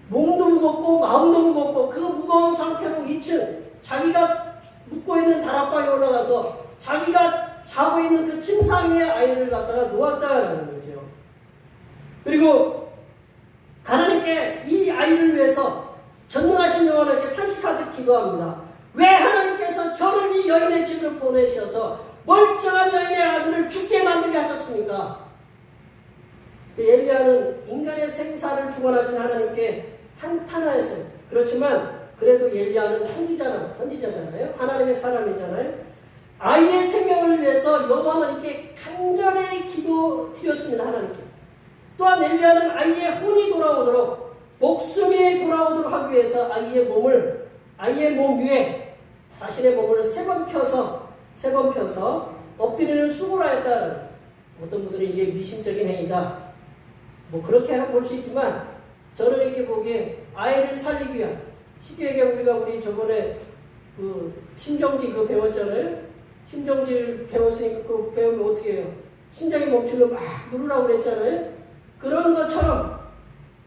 몸도 무겁고 마음도 무겁고 그 무거운 상태로 2층 자기가 묵고 있는 다락방에 올라가서 자기가 자고 있는 그 침상 위에 아이를 갖다가 놓았다라는 거죠. 그리고 하나님께 이 아이를 위해서 전능하신 여호와께 탄식하듯 기도합니다. 왜 하나님께서 저를 이 여인의 집을 보내셔서 멀쩡한 여인의 아들을 죽게 만들게 하셨습니까? 엘리야는 인간의 생사를 주관하신 하나님께 한탄하였어요. 그렇지만 그래도 엘리야는 선지자잖아요. 하나님의 사람이잖아요. 아이의 생명을 위해서 여호와 하나님께 간절히 기도드렸습니다. 하나님께. 또한 엘리야는 아이의 혼이 돌아오도록 목숨이 돌아오도록 하기 위해서 아이의 몸 위에 자신의 몸을 세 번 펴서 엎드리는 수고를 하였다는. 어떤 분들은 이게 미신적인 행위다. 그렇게 볼 수 있지만 저는 이렇게 보기에 아이를 살리기 위한 쉽게 얘기하면 우리 저번에 심정지 배웠잖아요. 심정지를 배웠으니까 배우면 어떻게 해요? 심장이 멈추면 막 누르라고 그랬잖아요. 그런 것처럼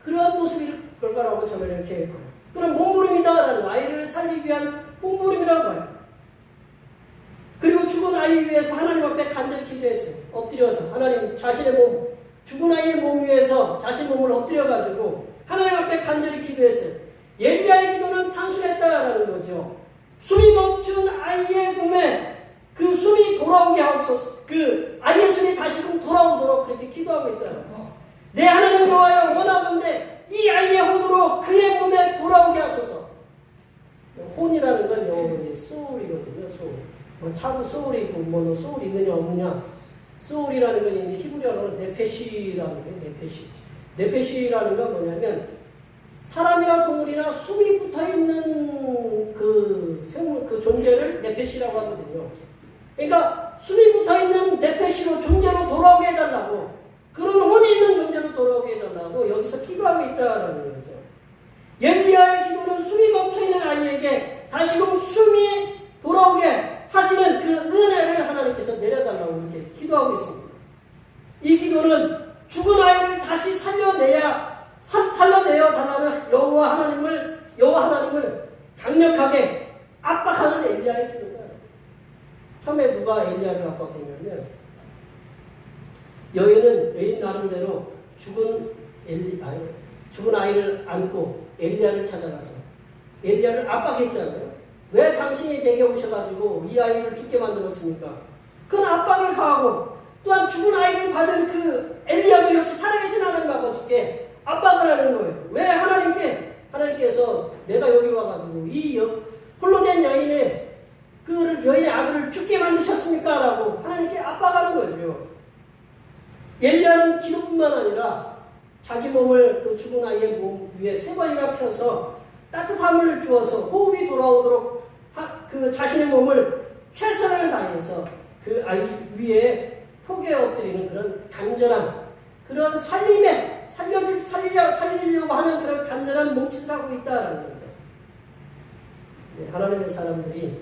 그런 모습일 걸까라고 저는 이렇게 봐요. 그럼 몸부림이다라는 아이를 살리기 위한 몸부림이라고 봐요. 그리고 죽은 아이 위해서 하나님 앞에 간절히 기도했어요. 엎드려서 하나님 자신의 몸 죽은 아이의 몸 위에서 자신 몸을 엎드려가지고 하나님 앞에 간절히 기도했어요. 엘리야의 기도는 단순했다라는 거죠. 숨이 멈춘 아이의 몸에 그 숨이 돌아오게 하옵소서. 그 아이의 숨이 다시금 돌아오도록 그렇게 기도하고 있다는 거예요. 내 하나님 여호와여 원하건대 이 아이의 혼으로 그의 몸에 돌아오게 하소서. 혼이라는 건 영어로 소울이거든요. 소울. 차도 소울이 있고 소울이 있느냐 없느냐. 소울이라는 건 이제 히브리어로 네페시라는 거예요. 네페시라는 건 뭐냐면 사람이나 동물이나 숨이 붙어있는 그 존재를 네페시라고 하거든요. 그러니까 숨이 붙어있는 네페시로 존재로 돌아오게 해달라고 그런 혼이 있는 존재로 돌아오게 해달라고 여기서 기도하고 있다라는 거죠. 엘리야의 기도는 숨이 멈춰있는 아이에게 다시금 숨이 돌아오게 하시는 그 은혜를 하나님께서 내려달라고 이렇게 기도하고 있습니다. 이 기도는 죽은 아이를 다시 살려내어 달라는 여호와 하나님을 강력하게 압박하는 엘리야의 기도다. 처음에 누가 엘리야를 압박했냐면 여인 나름대로 죽은 아이를 안고 엘리야를 찾아가서 엘리야를 압박했잖아요. 왜 당신이 내게 오셔가지고 이 아이를 죽게 만들었습니까? 그건 압박을 가하고 또한 죽은 아이를 받은 그 엘리야도 역시 살아계신 하나님 아버지께 압박을 하는 거예요. 왜 하나님께서 내가 여기 와가지고 이 홀로 된 여인의 여인의 아들을 죽게 만드셨습니까? 라고 하나님께 압박하는 거죠. 엘리야는 기도뿐만 아니라 자기 몸을 그 죽은 아이의 몸 위에 3번이나 펴서 따뜻함을 주어서 호흡이 돌아오도록 그 자신의 몸을 최선을 다해서 그 아이 위에 폭에 엎드리는 그런 간절한 그런 살리려고 하는 그런 간절한 몸짓을 하고 있다라는 거죠. 하나님의 사람들이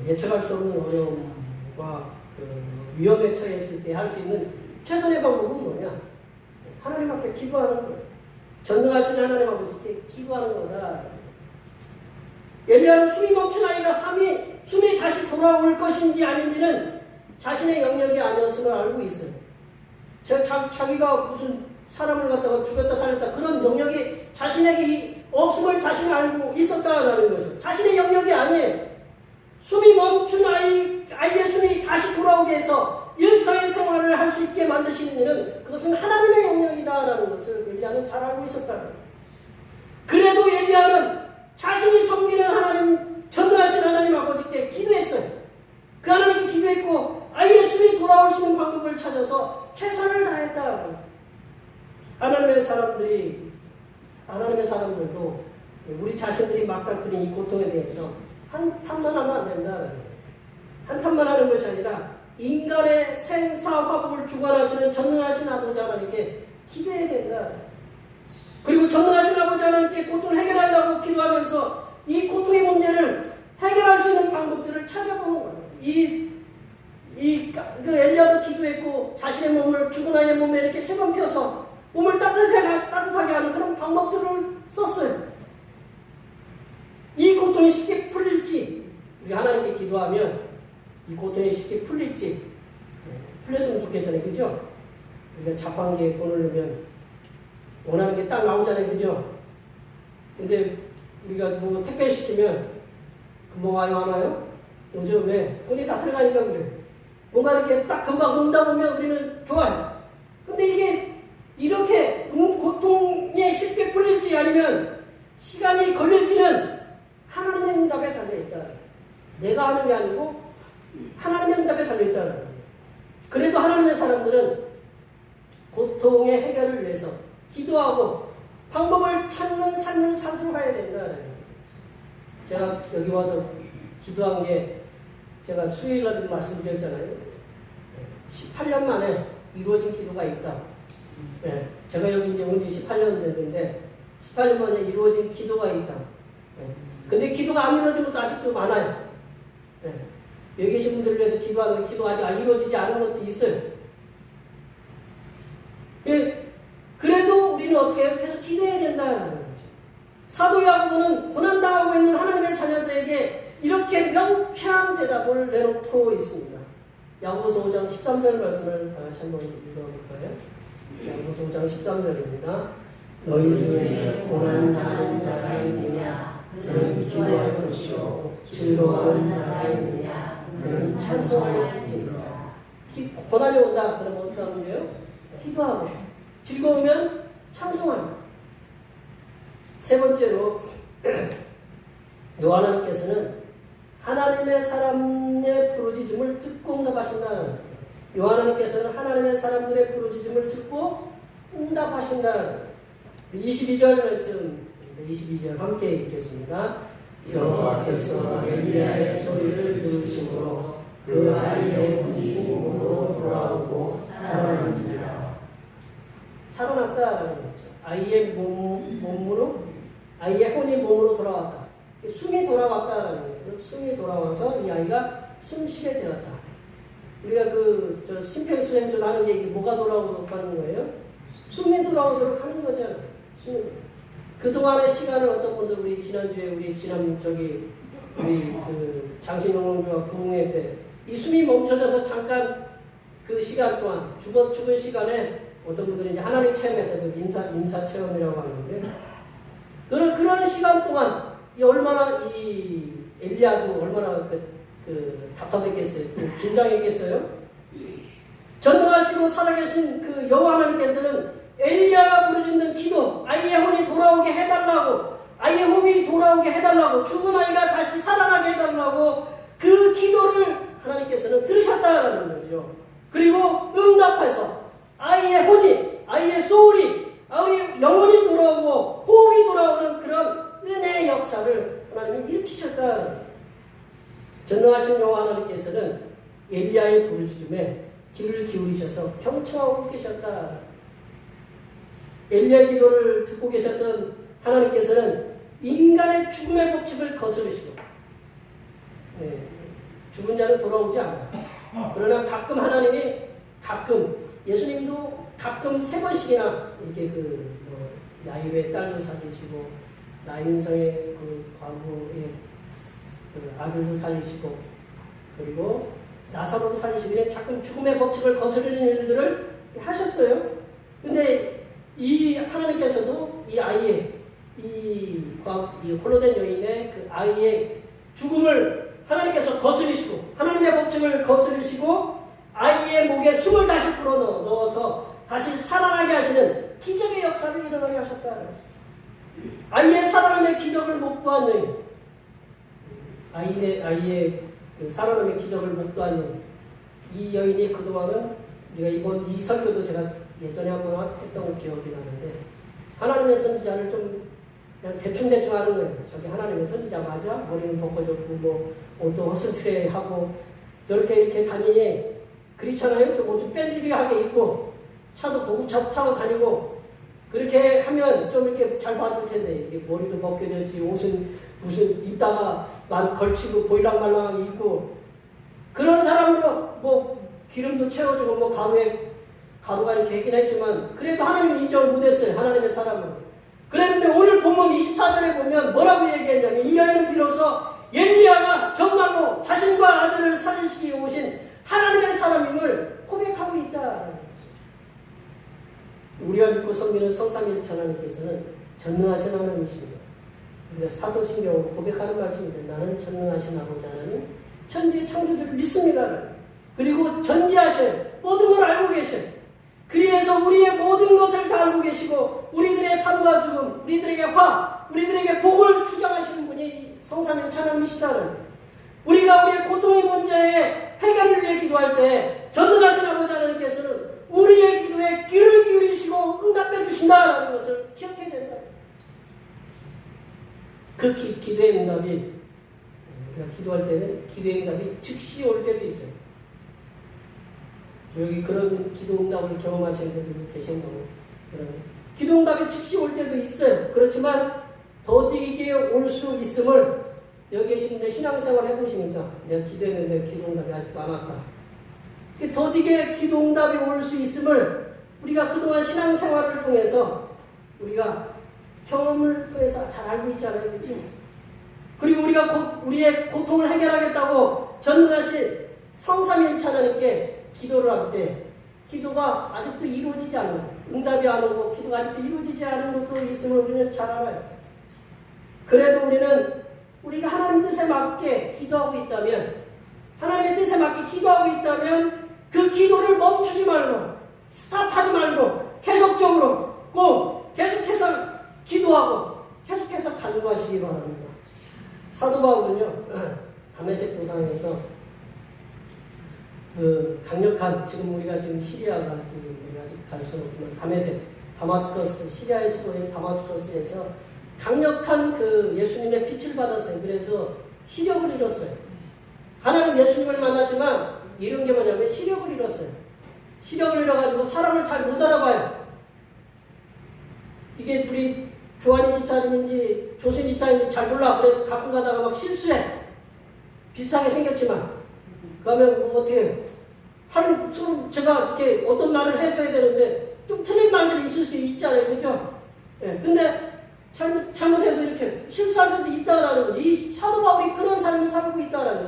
예측할 수 없는 어려움과 그 위험에 처했을 때 할 수 있는 최선의 방법은 뭐냐? 하나님 앞에 기도하는 거예요. 전능하신 하나님 아버지께 기도하는 거다. 엘리야는 숨이 멈춘 아이가 숨이 다시 돌아올 것인지 아닌지는 자신의 영역이 아니었음을 알고 있어요. 자기가 무슨 사람을 갖다가 죽였다 살렸다 그런 영역이 자신에게 없음을 자신이 알고 있었다라는 거죠. 자신의 영역이 아니에요. 숨이 멈춘 아이의 숨이 다시 돌아오게 해서 일상의 생활을 할 수 있게 만드시는 일은 그것은 하나님의 영역이다라는 것을 엘리야는 잘 알고 있었다는 거예요. 그래도 엘리야는 자신이 섬기는 하나님, 전능하신 하나님 아버지께 기도했어요. 그 하나님께 기도했고 아이의 숨이 돌아올 수 있는 방법을 찾아서 최선을 다했다. 하나님의 사람들도 우리 자신들이 맞닥뜨린 이 고통에 대해서 한탄만 하면 안 된다. 한탄만 하는 것이 아니라 인간의 생사화복을 주관하시는 전능하신 아버지 하나님께 기도해야 된다. 그리고 전능하신 아버지 하나님께 고통을 해결하려고 기도하면서 이 고통의 문제를 해결할 수 있는 방법들을 찾아보는 거예요. 그 엘리야도 기도했고 자신의 몸을 죽은 아이의 몸에 이렇게 3번 펴서 몸을 따뜻하게 하는 그런 방법들을 썼어요. 이 고통이 쉽게 풀릴지 우리 하나님께 기도하면 이 고통이 쉽게 풀릴지 풀렸으면 좋겠잖아요. 그죠? 우리가 자판기에 돈을 넣으면 원하는 게 딱 나오잖아요. 그죠? 근데 우리가 뭐 택배 시키면 금방 와요? 안 와요? 오죠? 왜? 돈이 다 들어가니까 그래. 뭔가 이렇게 딱 금방 온다 보면 우리는 좋아요. 근데 이게 이렇게 고통이 쉽게 풀릴지 아니면 시간이 걸릴지는 하나님의 응답에 달려있다. 내가 하는 게 아니고 하나님의 응답에 달려있다. 그래도 하나님의 사람들은 고통의 해결을 위해서 기도하고 방법을 찾는 삶을 살도록 가야 된다. 제가 여기 와서 기도한 게 제가 수요일날도 말씀드렸잖아요. 18년 만에 이루어진 기도가 있다. 네, 제가 여기 이제 온 지 18년 됐는데 18년 만에 이루어진 기도가 있다. 네, 근데 기도가 안 이루어진 것도 아직도 많아요. 네, 여기 계신 분들을 위해서 기도하는데 기도가 아직 안 이루어지지 않은 것도 있어요. 그래도 우리는 어떻게 해요? 계속 기도해야 된다는 거죠. 사도 야고보는 고난당하고 있는 하나님의 자녀들에게 이렇게 명쾌한 대답을 내놓고 있습니다. 야고보서 5장 13절 말씀을 다 같이 한번 읽어볼까요? 야고보서 5장 13절입니다. 너희 중에 고난당하는 자가 있느냐? 그는 기도할 것이요 즐거워하는 자가 있느냐? 그는 찬송할 것이니라. 고난이 온다. 그러면 어떻게 하면 돼요? 기도하고 즐거우면 찬송하고. 세 번째로 요한하나님께서는 하나님의 사람의 부르짖음을 듣고 응답하신다. 요한하나님께서는 하나님의 사람들의 부르짖음을 듣고 응답하신다. 22절 말씀, 22절 함께 읽겠습니다. 여호와께서 엘리야의 소리를 들으심으로 그 아이의 몸으로 돌아오고 살아난지라. 살아났다라는 거죠. 아이의 아이의 혼이 몸으로 돌아왔다. 숨이 돌아왔다라는 거죠. 숨이 돌아와서 이 아이가 숨쉬게 되었다. 우리가 심폐소생술 하는 게 이게 뭐가 돌아오도록 하는 거예요? 숨이 돌아오도록 하는 거잖아요. 그동안의 시간을 어떤 분들 우리 장신영롱주와 부흥회 때 이 숨이 멈춰져서 잠깐 그 시간 동안 죽은 시간에 어떤 분들이 이제 하나님 체험했다. 임사 체험이라고 하는데 그런 시간 동안 이 엘리야도 얼마나 답답했겠어요. 긴장했겠어요. 전능하시고 살아계신 그 여호와 하나님께서는 엘리야가 부르짖는 기도, 아이의 혼이 돌아오게 해달라고, 아이의 혼이 돌아오게 해달라고, 죽은 아이가 다시 살아나게 해달라고 그 기도를 하나님께서는 들으셨다라는 거죠. 그리고 응답해서 아이의 혼이, 아이의 소울이, 아이의 영혼이 돌아오고 호흡이 돌아오는 그런 은혜의 역사를 하나님이 일으키셨다. 전능하신 여호와 하나님께서는 엘리야의 부르짖음에 귀를 기울이셔서 경청하고 계셨다. 엘리야의 기도를 듣고 계셨던 하나님께서는 인간의 죽음의 법칙을 거스르시고, 죽은 자는 돌아오지 않아요. 그러나 가끔 하나님이, 가끔 예수님도 가끔 3번씩이나 이렇게 야이로의 딸도 살리시고 나인성의 그 과부의 그 아들도 살리시고, 그리고 나사로도 살리시고, 그냥 가끔 죽음의 법칙을 거스르는 일들을 하셨어요. 근데 이 하나님께서도 이 아이의 이 홀로된 여인의 그 아이의 죽음을 하나님께서 거스르시고, 하나님의 법칙을 거스르시고 아이의 목에 숨을 다시 불어 넣어서 다시 살아나게 하시는 기적의 역사를 일어나게 하셨다. 아이의 살아남의 기적을 목도한 여인, 아이의 그 살아남의 기적을 목도한 여인, 이 여인이 그동안은 우리가 이번 이 설교도 제가 예전에 한번 했던 거 기억이 나는데, 하나님의 선지자를 좀 그냥 대충 하는 거예요. 저기 하나님의 선지자 맞아? 머리는 벗겨졌고 뭐 옷도 허슬트레하고 저렇게 이렇게 다니니 그렇잖아요. 좀 뺀질하게 입고 차도 고급차 타고 다니고 그렇게 하면 좀 이렇게 잘 봐줄 텐데, 이게 머리도 벗겨졌지, 옷은 무슨 입다가 걸치고 보일랑말랑하게 입고, 그런 사람으로 뭐 기름도 채워주고 뭐 가루가 이렇게 하긴 했지만 그래도 하나님은 인정을 못했어요. 하나님의 사람은. 그랬는데 오늘 본문 24절에 보면 뭐라고 얘기했냐면, 이 여인은 비로소 엘리야가 정말로 자신과 아들을 살리시기 위해 오신 하나님의 사람임을 고백하고 있다. 우리가 믿고 섬기는 성삼위일체 하나님께서는 전능하신 하나님이십니다. 우리가 사도신경으로 고백하는 말씀인데, 나는 전능하신 아버지 하나님, 천지의 창조주를 믿습니다. 그리고 전지하셔, 모든 걸 알고 계셔. 그래서 우리의 모든 것을 다 알고 계시고 우리들의 삶과 죽음, 우리들에게 화, 우리들에게 복을 주장하시는 분이 성삼위일체 하나님이시다는, 우리가 우리의 고통의 문제에 해결을 위해 기도할 때 전능하신 아버지 하나님께서는 우리의 기도에 귀를 기울이시고 응답해 주신다라는 것을 기억해야 된다. 그 기도의 응답이, 우리가 기도할 때는 기도의 응답이 즉시 올 때도 있어요. 여기 그런 기도 응답을 경험하시는 분들이 계신 거고, 기도 응답이 즉시 올 때도 있어요. 그렇지만 더디게 올 수 있음을 여기 계신 분들 신앙생활 해보시니까, 내가 기도했는데 기도 응답이 아직도 안 왔다. 더디게 기도 응답이 올 수 있음을 우리가 그동안 신앙생활을 통해서 우리가 경험을 통해서 잘 알고 있잖아요. 그렇지? 그리고 우리가 우리의 고통을 해결하겠다고 전능하신 성삼위일체 하나님께 기도를 할 때 기도가 아직도 이루어지지 않는, 응답이 안 오고 기도가 아직도 이루어지지 않은 것도 있음을 우리는 잘 알아요. 그래도 우리가 하나님 뜻에 맞게 기도하고 있다면, 하나님의 뜻에 맞게 기도하고 있다면 그 기도를 멈추지 말고, 스탑하지 말고 계속적으로 꼭 계속해서 기도하고 계속해서 간구하시기 바랍니다. 사도 바울은요, 다메섹 도상에서 그 강력한, 지금 우리가 시리아가 우리가 아직 갈 수는 없지만 다마스커스, 시리아의 수도인 다마스커스에서 강력한 그 예수님의 빛을 받았어요. 그래서 시력을 잃었어요. 하나님 예수님을 만났지만 잃은 게 뭐냐면 시력을 잃었어요. 시력을 잃어가지고 사람을 잘 못 알아봐요. 이게 우리 조한이 집사님인지 조순 집사님인지 잘 몰라. 그래서 가끔 가다가 막 실수해. 비슷하게 생겼지만 그러면 어떻게 해요? 서로 제가 이렇게 어떤 말을 해줘야 되는데 좀 틀린 말들이 있을 수 있잖아요. 그죠? 예. 근데 잘못해서 이렇게 실수할 수도 있다라는 거죠. 이 사도 바울이 그런 삶을 살고 있다라는 거예요.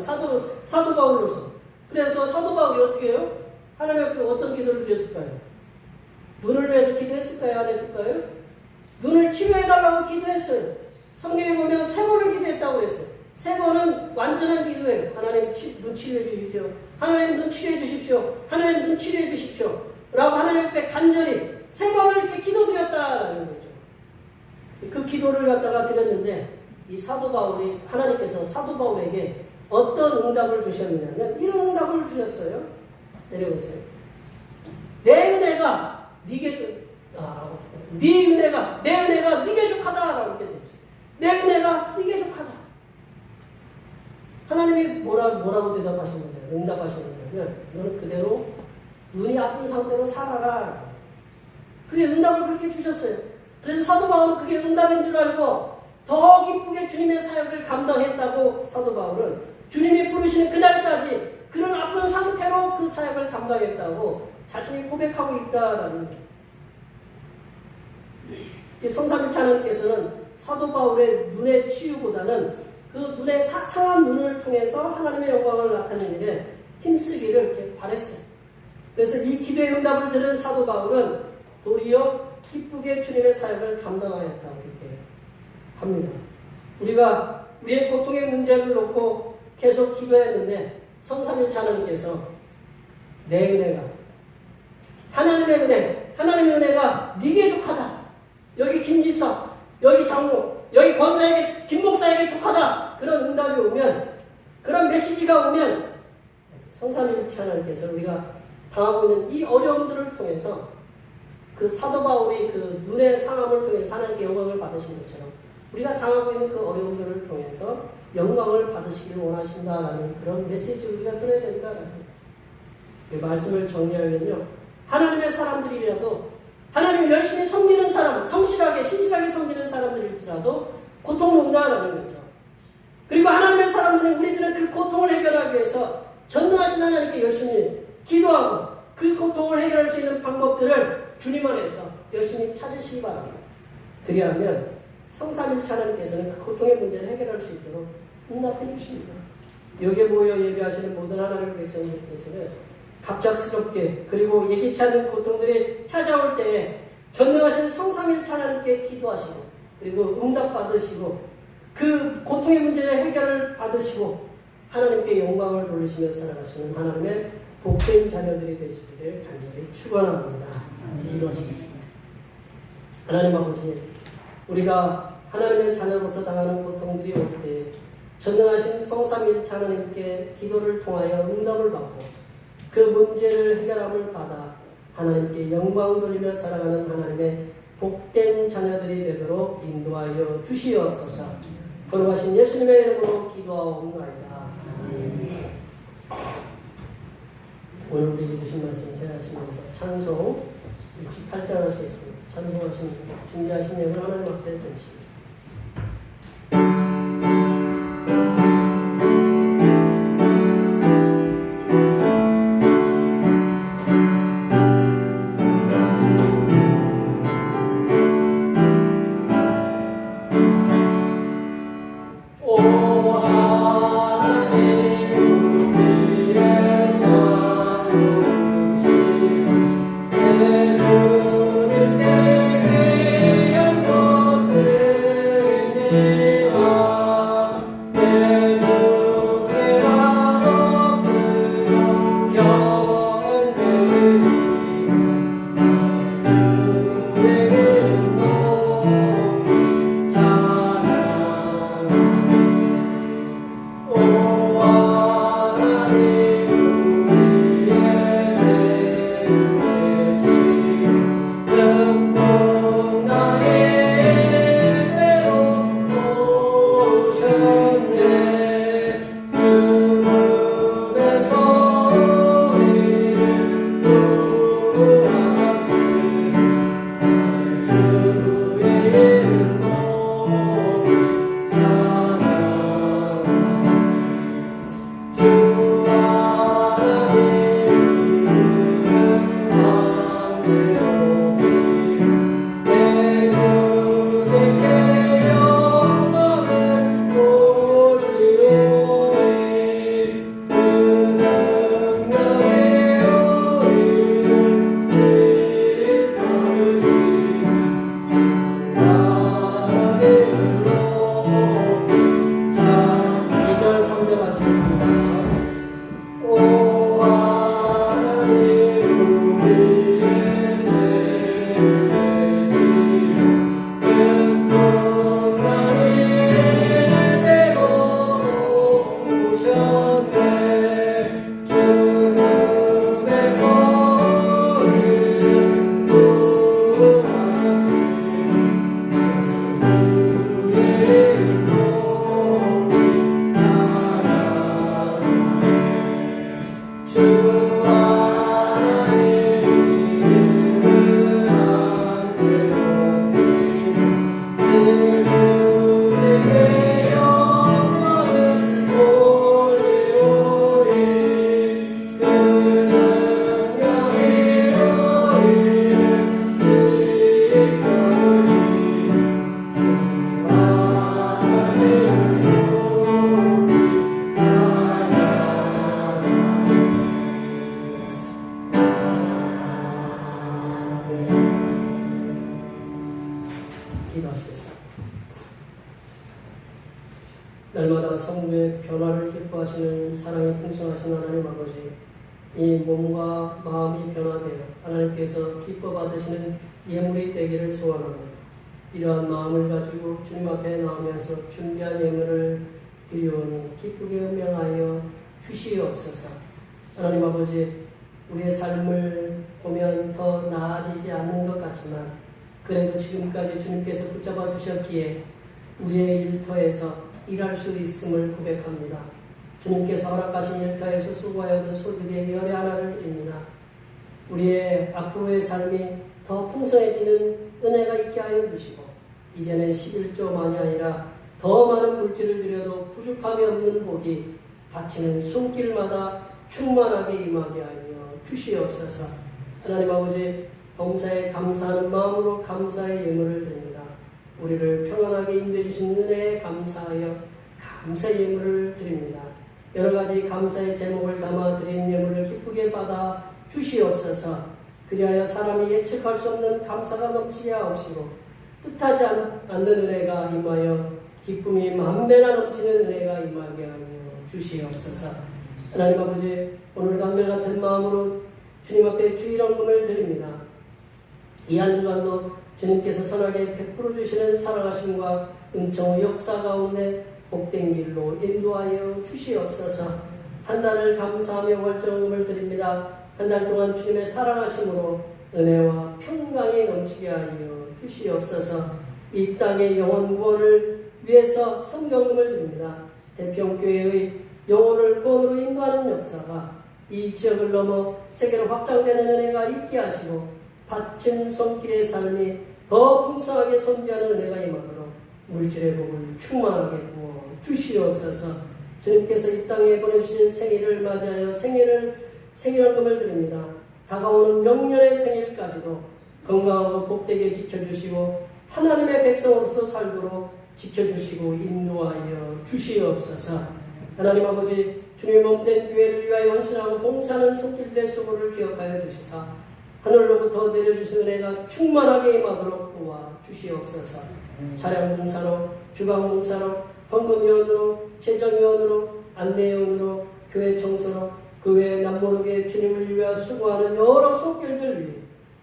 사도 바울로서. 그래서 사도 바울이 어떻게 해요? 하나님 앞에 어떤 기도를 드렸을까요? 눈을 위해서 기도했을까요? 안 했을까요? 눈을 치료해달라고 기도했어요. 성경에 보면 3번을 기도했다고 그랬어요. 3번은 완전한 기도예요. 하나님 눈 치료해 주십시오. 하나님 눈 치료해 주십시오. 하나님 눈 치료해 주십시오. 라고 하나님 앞에 간절히 세 번을 이렇게 기도드렸다라는 거죠. 그 기도를 갖다가 드렸는데 이 사도 바울이 하나님께서 사도 바울에게 어떤 응답을 주셨느냐면 이런 응답을 주셨어요. 내려보세요. 내 은혜가 네 은혜가 내 은혜가 네게 족하다라고 이렇게 됩니다. 내 은혜가 네게 족하다. 하나님이 뭐라고 대답하시느냐, 응답하시느냐면 너는 그대로 눈이 아픈 상태로 살아라. 그게 응답을 그렇게 주셨어요. 그래서 사도 바울은 그게 응답인 줄 알고 더 기쁘게 주님의 사역을 감당했다고 사도 바울은 주님이 부르시는 그날까지 그런 아픈 상태로 그 사역을 감당했다고 자신이 고백하고 있다라는 거예요. 성삼일체 하나님께서는 사도 바울의 눈의 치유보다는 그 눈의 상한 눈을 통해서 하나님의 영광을 나타내는 일에 힘쓰기를 이렇게 바랬어요. 그래서 이 기도의 응답을 들은 사도 바울은 도리어 기쁘게 주님의 사역을 감당하였다고 이렇게 합니다. 우리가 우리의 고통의 문제를 놓고 계속 기도했는데 성삼일체 하나님께서 내 은혜가 하나님의 은혜가 네게 족하다. 여기 김집사, 여기 장로, 여기 권사에게, 김목사에게 족하다. 그런 응답이 오면, 그런 메시지가 오면 성삼일체 하나님께서 우리가 당하고 있는 이 어려움들을 통해서 그 사도 바울이 그 눈의 상함을 통해서 하나님께 영광을 받으신 것처럼 우리가 당하고 있는 그 어려움들을 통해서 영광을 받으시기를 원하신다라는 그런 메시지를 우리가 들어야 된다라는 그 말씀을 정리하면요. 하나님의 사람들이라도 하나님을 열심히 섬기는 사람, 성실하게 신실하게 섬기는 사람들일지라도 고통을 온다라는 거죠. 그리고 하나님의 사람들은 우리들은 그 고통을 해결하기 위해서 전능하신 하나님께 열심히 기도하고 그 고통을 해결할 수 있는 방법들을 주님 안에서 열심히 찾으시기 바랍니다. 그리하면 성삼일체 하나님께서는 그 고통의 문제를 해결할 수 있도록 응답해 주십니다. 여기에 모여 예배하시는 모든 하나님의 백성들께서는 갑작스럽게 그리고 예기치 않은 고통들이 찾아올 때에 전능하신 성삼일체 하나님께 기도하시고 그리고 응답받으시고 그 고통의 문제를 해결을 받으시고 하나님께 영광을 돌리시며 살아가시는 하나님의 복된 자녀들이 되시기를 간절히 축원합니다. 기도하시겠습니다. 하나님 아버지, 우리가 하나님의 자녀로서 당하는 고통들이 올 때 전능하신 성삼일체 하나님께 기도를 통하여 응답을 받고 그 문제를 해결함을 받아 하나님께 영광 돌리며 살아가는 하나님의 복된 자녀들이 되도록 인도하여 주시옵소서. 거룩하신 예수님의 이름으로 기도하옵나이다. 오늘 우리에게 주신 말씀 생각하시면서 찬송 68장 하시겠습니다. 찬송하신 준비하신 예물 하나님 앞에 드리시겠습니다. 주님께 귀한 것들 주님께 영광을 올리오리 그 능력이 우리를 기도하시겠습니다. 날마다 성부의 변화를 기뻐하시는 사랑이 풍성하신 하나님 아버지, 이 몸과 마음이 변화되어 하나님께서 기뻐 받으시는 예물이 되기를 소원합니다. 이러한 마음을 가지고 주님 앞에 나오면서 준비한 예물을 드리오니 기쁘게 음명하여 주시옵소서. 하나님 아버지, 우리의 삶을 보면 더 나아지지 않는 것 같지만 그래도 지금까지 주님께서 붙잡아 주셨기에 우리의 일터에서 일할 수 있음을 고백합니다. 주님께서 허락하신 일터에서 수고하여도 소득의 열의 하나를 드립니다. 우리의 앞으로의 삶이 더 풍성해지는 은혜가 있게 하여 주시고 이제는 11조만이 아니라 더 많은 물질을 들여도 부족함이 없는 복이 바치는 손길마다 충만하게 임하게 하여 주시옵소서. 하나님 아버지, 범사에 감사하는 마음으로 감사의 예물을 드립니다. 우리를 평안하게 인도해 주신 은혜에 감사하여 감사의 예물을 드립니다. 여러 가지 감사의 제목을 담아 드린 예물을 기쁘게 받아 주시옵소서. 그리하여 사람이 예측할 수 없는 감사가 넘치게 하옵시고 뜻하지 않는 은혜가 임하여 기쁨이 만배나 넘치는 은혜가 임하게 하여 주시옵소서. 하나님 아버지, 오늘 강렬 같은 마음으로 주님 앞에 주일헌금을 드립니다. 이 한 주간도 주님께서 선하게 베풀어 주시는 사랑하심과 은총의 역사 가운데 복된 길로 인도하여 주시옵소서. 한 달을 감사하며 월정금을 드립니다. 한 달 동안 주님의 사랑하심으로 은혜와 평강이 넘치게 하여 주시옵소서. 이 땅의 영혼 구원을 위해서 성경금을 드립니다. 대평교회의 영혼을 구원으로 인도하는 역사가 이 지역을 넘어 세계로 확장되는 은혜가 있게 하시고 바친 손길의 삶이 더 풍성하게 손비하는 은혜가 임하도록 물질의 복을 충만하게 부어 주시옵소서. 주님께서 이 땅에 보내주신 생일을 맞이하여 생일헌금을 드립니다. 다가오는 명년의 생일까지도 건강하고 복되게 지켜주시고 하나님의 백성으로서 살도록 지켜주시고 인도하여 주시옵소서. 하나님 아버지, 주님의 몸된 교회를 위하여 헌신하고 봉사하는 손길들의 수고를 기억하여 주시사 하늘로부터 내려주신 은혜가 충만하게 임하도록 도와 주시옵소서. 차량 봉사로, 주방 봉사로, 헌금위원으로, 재정위원으로, 안내위원으로, 교회 청소로, 그 외에 남모르게 주님을 위하여 수고하는 여러 손길들 위해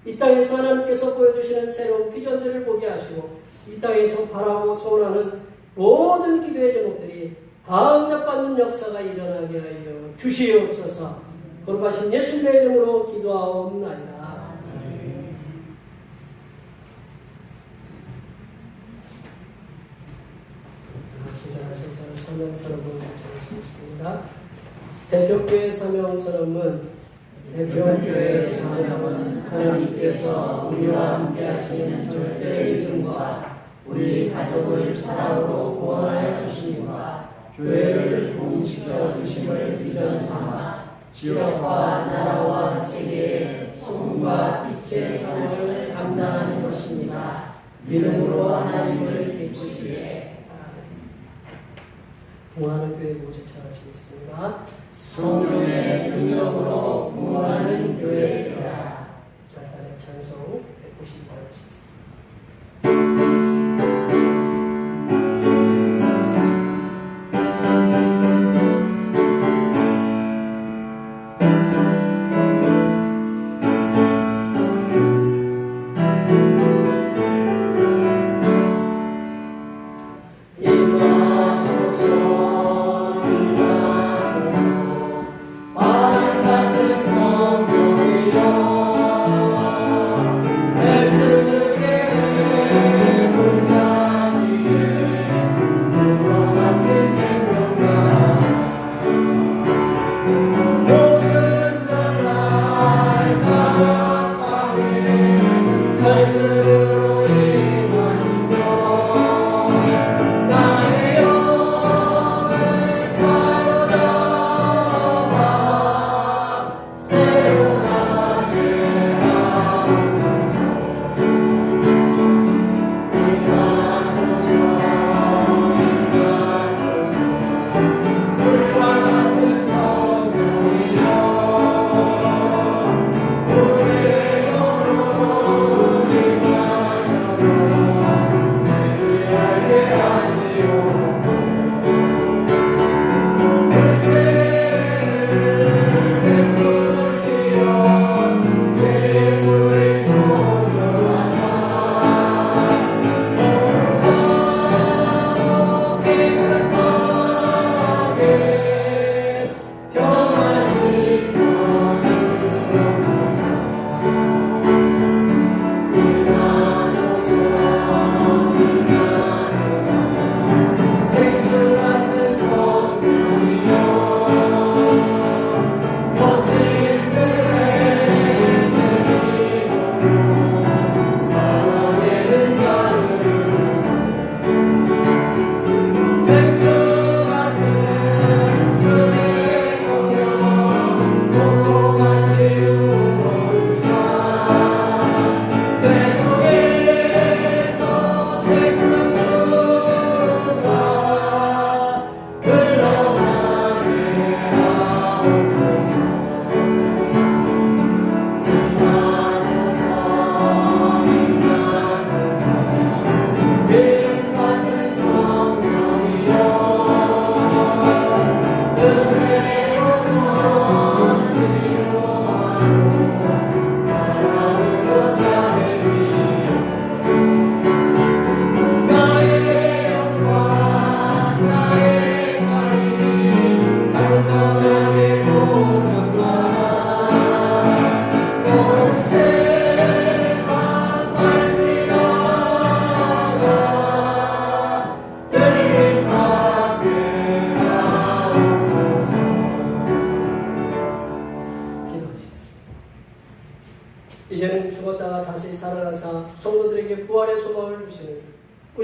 이 땅에서 하나님께서 보여주시는 새로운 비전들을 보게 하시고 이 땅에서 바라고 소원하는 모든 기도의 제목들이 다 응답받는 역사가 일어나게 하여 주시옵소서. 거룩하신 예수님의 이름으로 기도하옵나이다. 진정하셔서 사명선언을 전하시겠습니다. 대표교회 사명선언은 대표교회의 사명은 하나님께서 우리와 함께 하시는 절대의 믿음과 우리 가족을 사랑으로 구원하여 주심과 교회를 봉시켜 주심을 비전 삼아 지역과 나라와 세계의 소금과 빛의 사명을 감당하는 것입니다. 믿음으로 하나님을 기쁘시게. 부흥하는 교회 모두 찬양하시겠습니다. 성령의 능력으로 부흥하는 교회이라. 결단의 찬송 192장 하시겠습니다. 예수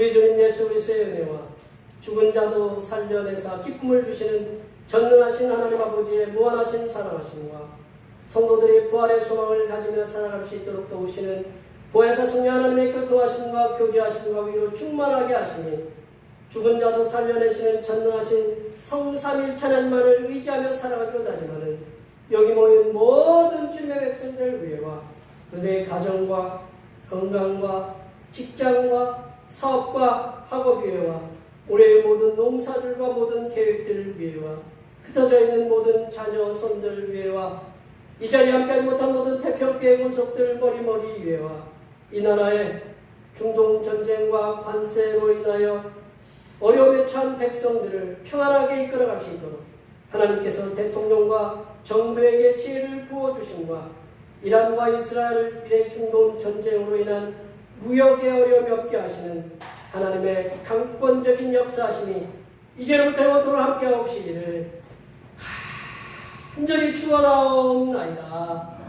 우리 주님 예수 그리스도의 은혜와 죽은 자도 살려내사 기쁨을 주시는 전능하신 하나님 아버지의 무한하신 사랑하심과 성도들이 부활의 소망을 가지며 살아갈 수 있도록 도우시는 보혜사 성령 하나님의 교통하심과 교제하심과 위로 충만하게 하시니 죽은 자도 살려내시는 전능하신 성삼일체 하나님만을 의지하며 살아가기로 하지만은 여기 모인 모든 주님의 백성들 위해와 그들의 가정과 건강과 직장과 사업과 학업 위해와 올해의 모든 농사들과 모든 계획들을 위해와 흩어져 있는 모든 자녀 손들 위해와 이 자리에 함께하지 못한 모든 태평교회 권속들 머리머리 위해와 이 나라의 중동 전쟁과 관세로 인하여 어려움에 처한 백성들을 평안하게 이끌어갈 수 있도록 하나님께서 대통령과 정부에게 지혜를 부어주심과 이란과 이스라엘의 중동 전쟁으로 인한 무역의 어려움이 없게 하시는 하나님의 강권적인 역사하심이 이제로부터 영원토록 함께 하옵시기를 간절히 축원하옵나이다.